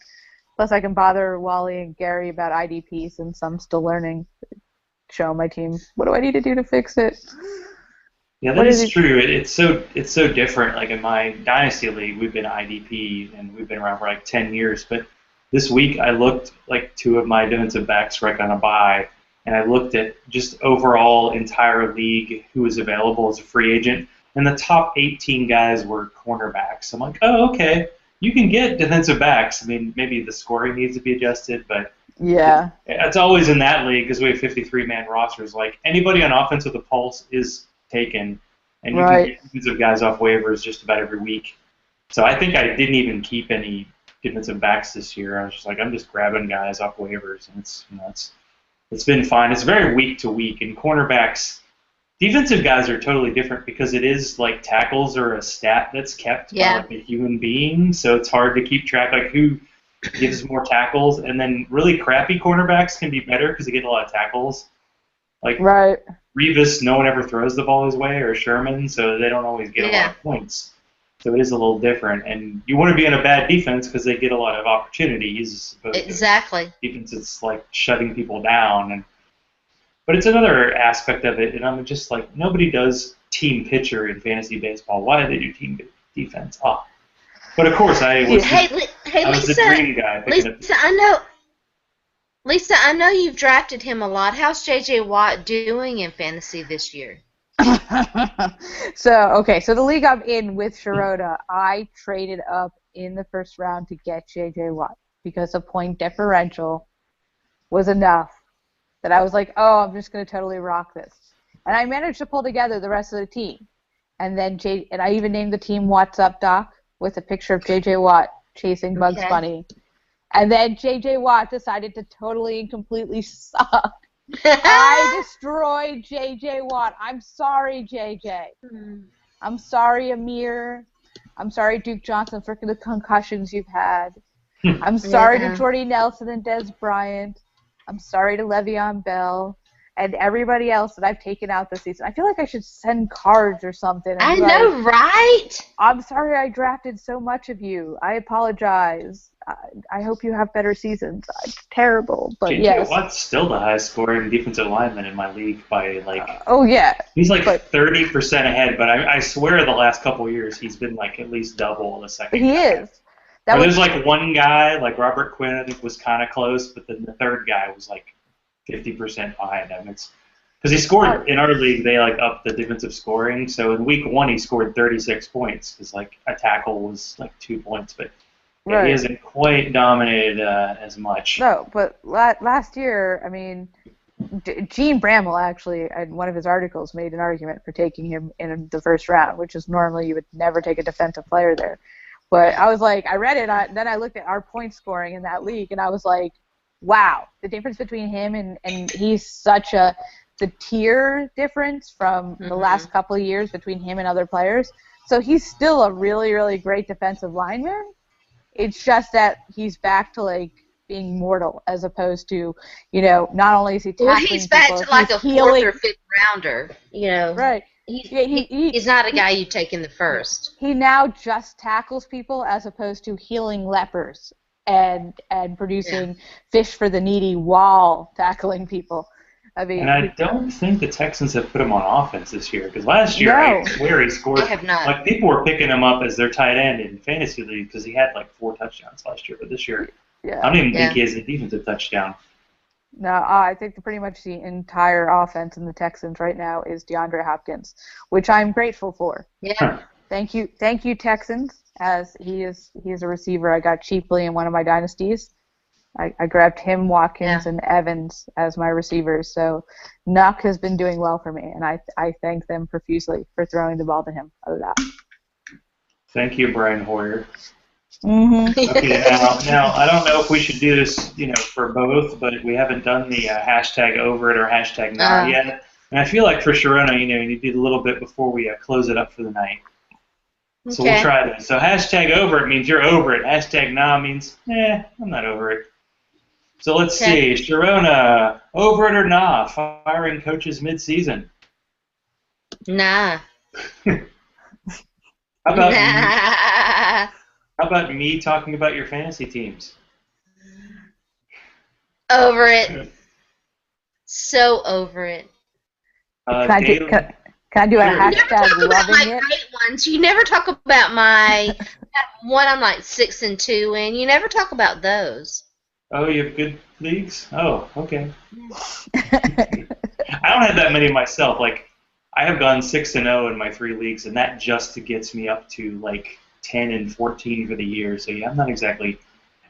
Speaker 3: Plus, I can bother Wally and Gary about IDP since I'm still learning. Show my team what do I need to do to fix it.
Speaker 1: Yeah, that is true. It's so different. Like in my Dynasty League, we've been IDP and we've been around for like 10 years. But this week I looked like two of my defensive backs were like on a bye, and I looked at just overall entire league who was available as a free agent, and the top 18 guys were cornerbacks. I'm like, oh, okay, you can get defensive backs. I mean, maybe the scoring needs to be adjusted, but
Speaker 3: yeah,
Speaker 1: it's always in that league because we have 53-man rosters. Like anybody on offense with a pulse is taken, and you can get defensive guys off waivers just about every week. So I think I didn't even keep any defensive backs this year. I was just like, I'm just grabbing guys off waivers, and it's been fine. It's very week to week, and cornerbacks, defensive guys are totally different because it is like tackles are a stat that's kept by like a human being, so it's hard to keep track like who gives more tackles, and then really crappy cornerbacks can be better because they get a lot of tackles. Like Revis, no one ever throws the ball his way, or Sherman, so they don't always get a lot of points. So it is a little different, and you want to be in a bad defense because they get a lot of opportunities.
Speaker 2: Exactly.
Speaker 1: Defense is like shutting people down, but it's another aspect of it, and I'm just like, nobody does team pitcher in fantasy baseball. Why do they do team defense? Oh. But of course, I was the dream guy.
Speaker 2: Lisa, I know you've drafted him a lot. How's J.J. Watt doing in fantasy this year?
Speaker 3: So the league I'm in with Sharona, I traded up in the first round to get J.J. Watt because the point differential was enough that I was like, oh, I'm just going to totally rock this. And I managed to pull together the rest of the team. And then and I even named the team What's Up, Doc, with a picture of J.J. Watt chasing Bugs Bunny. And then J.J. Watt decided to totally and completely suck. I destroyed J.J. Watt. I'm sorry, J.J. I'm sorry, Amir. I'm sorry, Duke Johnson, for the concussions you've had. I'm sorry to Jordy Nelson and Des Bryant. I'm sorry to Le'Veon Bell and everybody else that I've taken out this season. I feel like I should send cards or something.
Speaker 2: I know, right?
Speaker 3: I'm sorry I drafted so much of you. I apologize. I hope you have better seasons. It's terrible, but
Speaker 1: J.J. Watt's still the highest scoring defensive lineman in my league by like. He's like 30% ahead, but I swear the last couple of years he's been like at least double the second.
Speaker 3: He is.
Speaker 1: There's like one guy like Robert Quinn I think was kind of close, but then the third guy was like 50% behind him. It's because he scored in our league. They like upped the defensive scoring, so in week 1 he scored 36 points because like a tackle was like 2 points, but. Yeah, he hasn't quite dominated as much.
Speaker 3: No, but last year, I mean, Gene Bramall actually, in one of his articles, made an argument for taking him in the first round, which is normally you would never take a defensive player there. But I was like, I read it, then I looked at our point scoring in that league, and I was like, wow, the difference between him and he's such the tier difference from the last couple of years between him and other players. So he's still a really, really great defensive lineman. It's just that he's back to like being mortal, as opposed to, not only is he tackling people,
Speaker 2: he's back to like a 4th or 5th rounder,
Speaker 3: Right.
Speaker 2: He's not a guy you take in the first.
Speaker 3: He now just tackles people as opposed to healing lepers and producing fish for the needy while tackling people. I mean,
Speaker 1: and I don't think the Texans have put him on offense this year, because last year I swear he scored.
Speaker 2: They have not.
Speaker 1: Like people were picking him up as their tight end in fantasy league because he had like 4 touchdowns last year, but this year I don't even think he has a defensive touchdown.
Speaker 3: No, I think pretty much the entire offense in the Texans right now is DeAndre Hopkins, which I'm grateful for.
Speaker 2: Yeah.
Speaker 3: Thank you, Texans, as he is a receiver I got cheaply in one of my dynasties. I grabbed him, Watkins, and Evans as my receivers. So Nuck has been doing well for me, and I thank them profusely for throwing the ball to him a lot.
Speaker 1: Thank you, Brian Hoyer.
Speaker 3: Mm-hmm.
Speaker 1: Okay, now I don't know if we should do this, for both, but we haven't done the hashtag over it or hashtag not yet. And I feel like for Sharona, you did a little bit before we close it up for the night. So we'll try this. So hashtag over it means you're over it. Hashtag nah means, I'm not over it. So let's see. Sharona, over it or nah, firing coaches mid-season?
Speaker 2: Nah.
Speaker 1: How about how about me talking about your fantasy teams?
Speaker 2: Over it. So over it.
Speaker 1: Daily.
Speaker 3: Can I do a
Speaker 1: Sure.
Speaker 2: You never
Speaker 3: hashtag
Speaker 2: talk about
Speaker 3: loving
Speaker 2: my
Speaker 3: it?
Speaker 2: great ones. You never talk about my that one I'm like 6-2 in. You never talk about those.
Speaker 1: Oh, you have good leagues? Oh, okay. I don't have that many myself. Like, I have gone 6-0 in my 3 leagues, and that just gets me up to like 10-14 for the year. So yeah, I'm not exactly,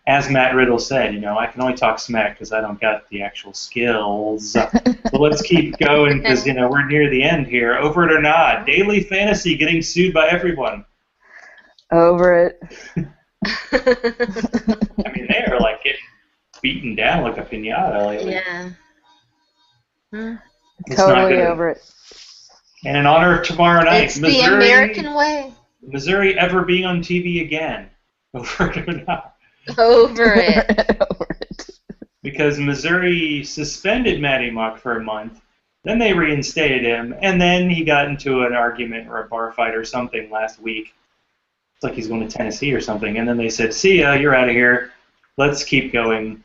Speaker 1: as Matt Riddle said, I can only talk smack because I don't got the actual skills. But let's keep going because we're near the end here. Over it or not, daily fantasy getting sued by everyone.
Speaker 3: Over it.
Speaker 1: I mean, they are like getting beaten down like a pinata lately.
Speaker 2: Yeah.
Speaker 1: It's not
Speaker 3: Totally
Speaker 1: good.
Speaker 3: over it.
Speaker 1: And in honor of tomorrow night,
Speaker 2: It's the American way.
Speaker 1: Missouri ever being on TV again. Over it or not.
Speaker 2: Over it.
Speaker 3: Over it.
Speaker 1: Because Missouri suspended Matty Mock for a month, then they reinstated him, and then he got into an argument or a bar fight or something last week. It's like he's going to Tennessee or something, and then they said, see ya, you're out of here. Let's keep going.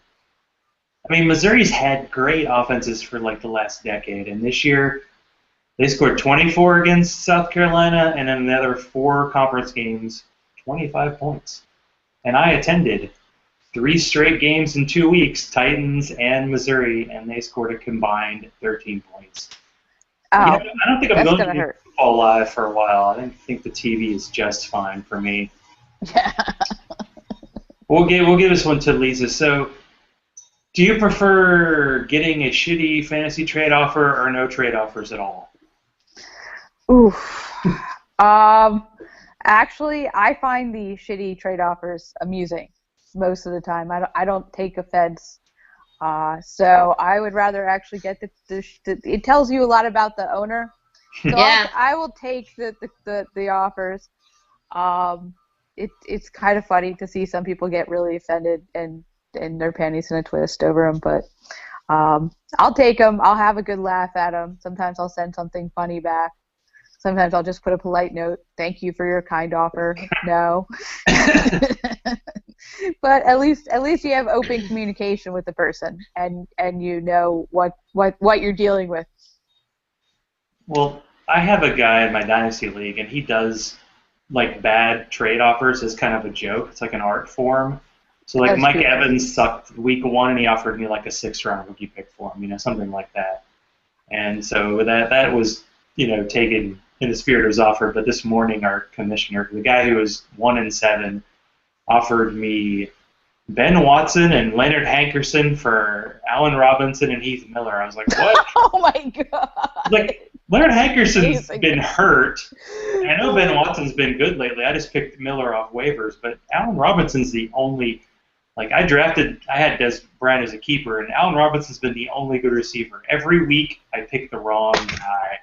Speaker 1: I mean, Missouri's had great offenses for like the last decade, and this year they scored 24 against South Carolina, and in another 4 conference games, 25 points. And I attended 3 straight games in 2 weeks, Titans and Missouri, and they scored a combined 13 points.
Speaker 3: Oh,
Speaker 1: I don't think I'm
Speaker 3: that's
Speaker 1: going
Speaker 3: gonna
Speaker 1: to
Speaker 3: hurt.
Speaker 1: football live for a while. I think the TV is just fine for me.
Speaker 3: Yeah.
Speaker 1: We'll give this one to Lisa. So, do you prefer getting a shitty fantasy trade offer or no trade offers at all?
Speaker 3: Oof. Actually, I find the shitty trade offers amusing most of the time. I don't take offense. So I would rather actually get it tells you a lot about the owner. So
Speaker 2: Yeah.
Speaker 3: I will take the offers. It's kind of funny to see some people get really offended and their panties in a twist over them, but I'll take them. I'll have a good laugh at them. Sometimes I'll send something funny back. Sometimes I'll just put a polite note. Thank you for your kind offer. No. But at least you have open communication with the person and you know what you're dealing with.
Speaker 1: Well, I have a guy in my Dynasty League, and he does like bad trade offers as kind of a joke. It's like an art form. So like
Speaker 3: That's
Speaker 1: Mike
Speaker 3: cute.
Speaker 1: Evans sucked week 1, and he offered me like a 6th-round rookie pick for him, something like that. And so that was, taken in the spirit of his offer. But this morning, our commissioner, the guy who was 1-7, offered me Ben Watson and Leonard Hankerson for Allen Robinson and Heath Miller. I was like, what?
Speaker 3: Oh my god.
Speaker 1: Like, Leonard Hankerson's
Speaker 3: Amazing.
Speaker 1: been hurt. And I know Ben Watson's been good lately. I just picked Miller off waivers. But Allen Robinson's the only, I had Des Bryant as a keeper, and Allen Robinson's been the only good receiver. Every week, I pick the wrong guy.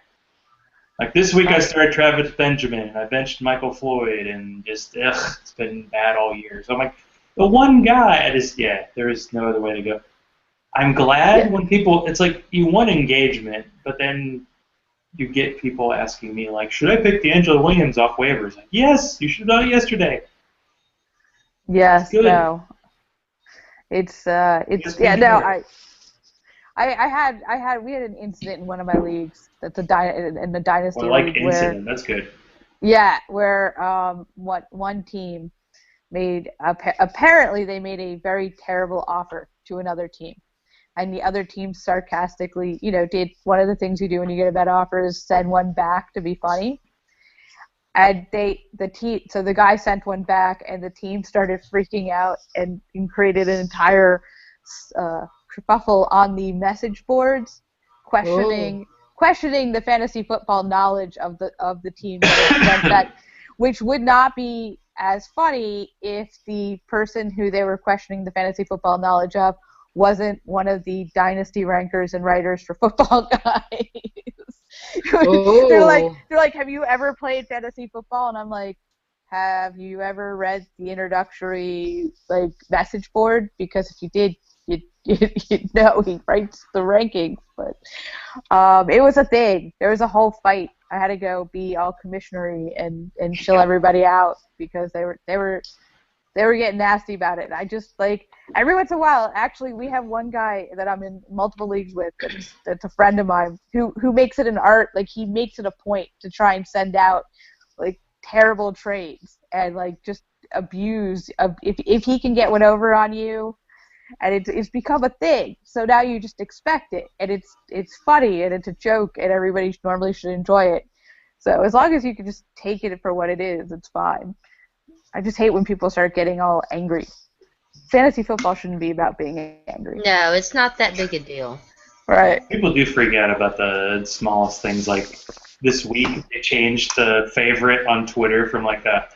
Speaker 1: Like this week, I started Travis Benjamin, and I benched Michael Floyd, and just, it's been bad all year. So I'm like, the one guy, there is no other way to go. I'm glad when people, it's like you want engagement, but then you get people asking me, like, should I pick D'Angelo Williams off waivers? Like, yes, you should have done it yesterday.
Speaker 3: Yes,
Speaker 1: Good.
Speaker 3: no. It's yeah, no, we had an incident in one of my leagues that's in the Dynasty League
Speaker 1: incident, that's good.
Speaker 3: where one team apparently they made a very terrible offer to another team. And the other team sarcastically, did one of the things you do when you get a bad offer is send one back to be funny. And so the guy sent one back, and the team started freaking out and created an entire kerfuffle on the message boards, questioning the fantasy football knowledge of the team that sent that, which would not be as funny if the person who they were questioning the fantasy football knowledge of wasn't one of the dynasty rankers and writers for Football Guys. They're like, have you ever played fantasy football? And I'm like, have you ever read the introductory message board? Because if you did, you know he writes the rankings. But it was a thing. There was a whole fight. I had to go be all commissionery and chill everybody out because they were getting nasty about it. And I just like every once in a while. Actually, we have one guy that I'm in multiple leagues with. That's a friend of mine who makes it an art. Like he makes it a point to try and send out like terrible trades and like just abuse. If he can get one over on you, and it's become a thing. So now you just expect it, and it's funny and it's a joke, and everybody normally should enjoy it. So as long as you can just take it for what it is, it's fine. I just hate when people start getting all angry. Fantasy football shouldn't be about being angry.
Speaker 2: No, it's not that big a deal.
Speaker 3: Right.
Speaker 1: People do freak out about the smallest things. Like this week, they changed the favorite on Twitter from like a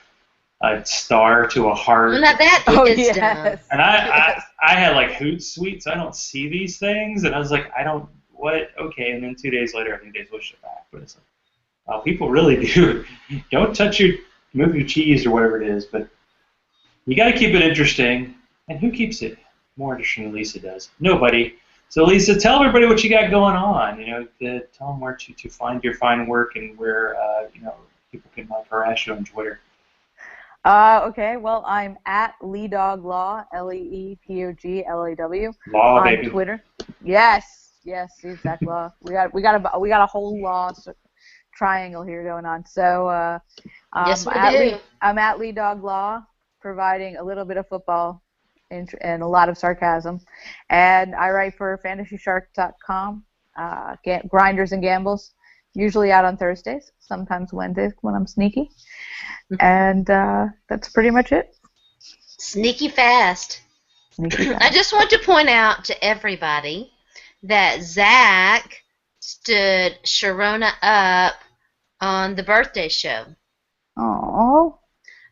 Speaker 1: star to a heart.
Speaker 2: Well, now that is dumb.
Speaker 1: And I had like Hootsuite, so I don't see these things. And I was like, what? Okay. And then 2 days later, I think they switched it back. But it's like, oh, people really do. Don't move your cheese or whatever it is. But you got to keep it interesting. And who keeps it more interesting than Lisa does? Nobody. So Lisa, tell everybody what you got going on. Tell them where to find your fine work and where people can harass you on Twitter.
Speaker 3: Okay, well, I'm at LeeDogLaw, LeePogLaw
Speaker 1: Law,
Speaker 3: on
Speaker 1: baby.
Speaker 3: Twitter. Yes, see Zach Law. We got a whole law triangle here going on. So
Speaker 2: yes, we do.
Speaker 3: I'm at LeeDogLaw, providing a little bit of football and a lot of sarcasm, and I write for FantasyShark.com, Grinders and Gambles. Usually out on Thursdays, sometimes Wednesdays when I'm sneaky. And that's pretty much it.
Speaker 2: Sneaky fast. I just want to point out to everybody that Zach stood Sharona up on the birthday show.
Speaker 3: Oh.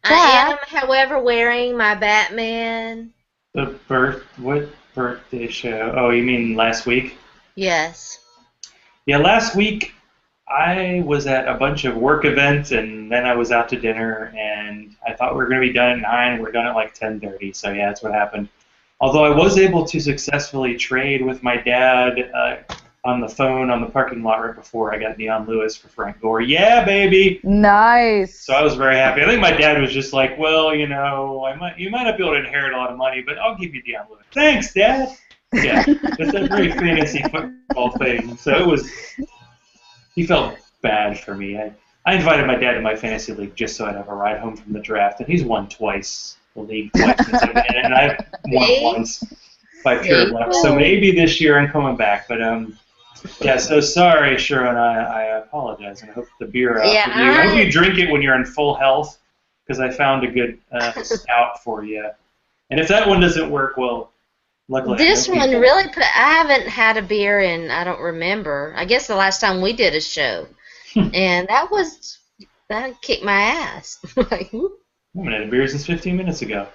Speaker 2: I am, however, wearing my Batman.
Speaker 1: What birthday show? Oh, you mean last week?
Speaker 2: Yes.
Speaker 1: Yeah, last week I was at a bunch of work events, and then I was out to dinner, and I thought we were going to be done at 9. We're done at like 10:30, so yeah, that's what happened. Although I was able to successfully trade with my dad on the phone on the parking lot right before I got Deion Lewis for Frank Gore. Yeah, baby!
Speaker 3: Nice!
Speaker 1: So I was very happy. I think my dad was just like, well, you might not be able to inherit a lot of money, but I'll give you Deion Lewis. Thanks, Dad! Yeah, it's a very fantasy football thing. So he felt bad for me. I invited my dad to my fantasy league just so I'd have a ride home from the draft, and he's won twice the league twice, and I've won once by pure luck. So maybe this year I'm coming back, but yeah. So sorry, Sharon. I apologize, and I hope the beer out for you. I hope you drink it when you're in full health, because I found a good stout for you. And if that one doesn't work, well, luckily
Speaker 2: this one really I haven't had a beer in, I don't remember. I guess the last time we did a show, and that kicked my ass.
Speaker 1: I haven't had a beer since 15 minutes ago.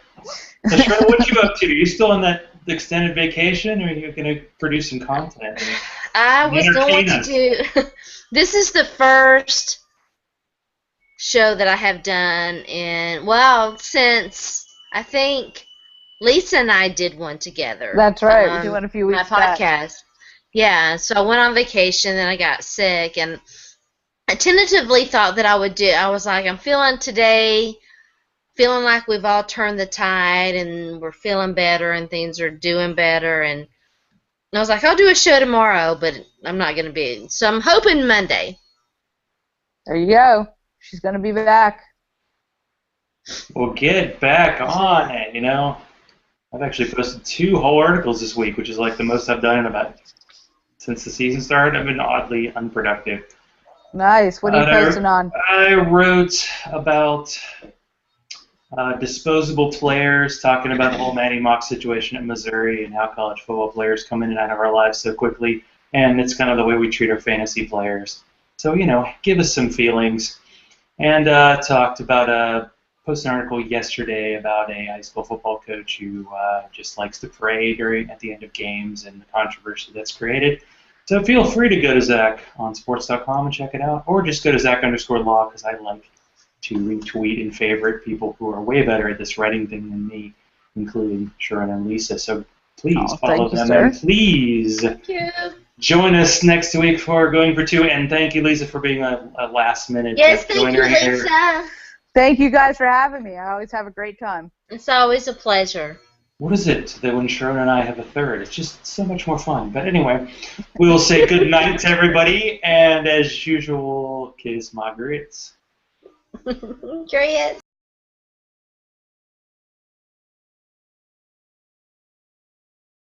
Speaker 1: So, Sharona, what you up to? Are you still on that extended vacation, or are you going to produce some content?
Speaker 2: I was going to do. This is the first show that I have done since I think Lisa and I did one together.
Speaker 3: That's right. We did one a few weeks back.
Speaker 2: My podcast. Yeah, so I went on vacation, then I got sick, and I tentatively thought that I would do. I was like, I'm feeling like we've all turned the tide, and we're feeling better, and things are doing better, and I was like, I'll do a show tomorrow, but I'm not going to be. So I'm hoping Monday.
Speaker 3: There you go. She's going to be back.
Speaker 1: Well, get back on it, I've actually posted 2 whole articles this week, which is like the most I've done since the season started. I've been oddly unproductive.
Speaker 3: Nice. What are you posting on?
Speaker 1: I wrote about disposable players, talking about the whole Matty Mock situation at Missouri and how college football players come in and out of our lives so quickly, and it's kind of the way we treat our fantasy players. So, give us some feelings. And talked about posted an article yesterday about a high school football coach who just likes to pray at the end of games and the controversy that's created. So feel free to go to Zach on sports.com and check it out, or just go to Zach_Law, because I like to retweet and favorite people who are way better at this writing thing than me, including Sharon and Lisa. So Please follow
Speaker 3: thank you,
Speaker 1: them,
Speaker 3: sir.
Speaker 1: and please
Speaker 2: Thank you.
Speaker 1: join us next week for Going for Two. And thank you, Lisa, for being a last minute
Speaker 2: Yes, thank you,
Speaker 1: joiner here.
Speaker 2: Lisa.
Speaker 3: Thank you guys for having me. I always have a great time.
Speaker 2: It's always a pleasure.
Speaker 1: What is it that when Sharona and I have a third? It's just so much more fun. But anyway, we will say good night to everybody, and as usual, kiss my grits.
Speaker 2: Great.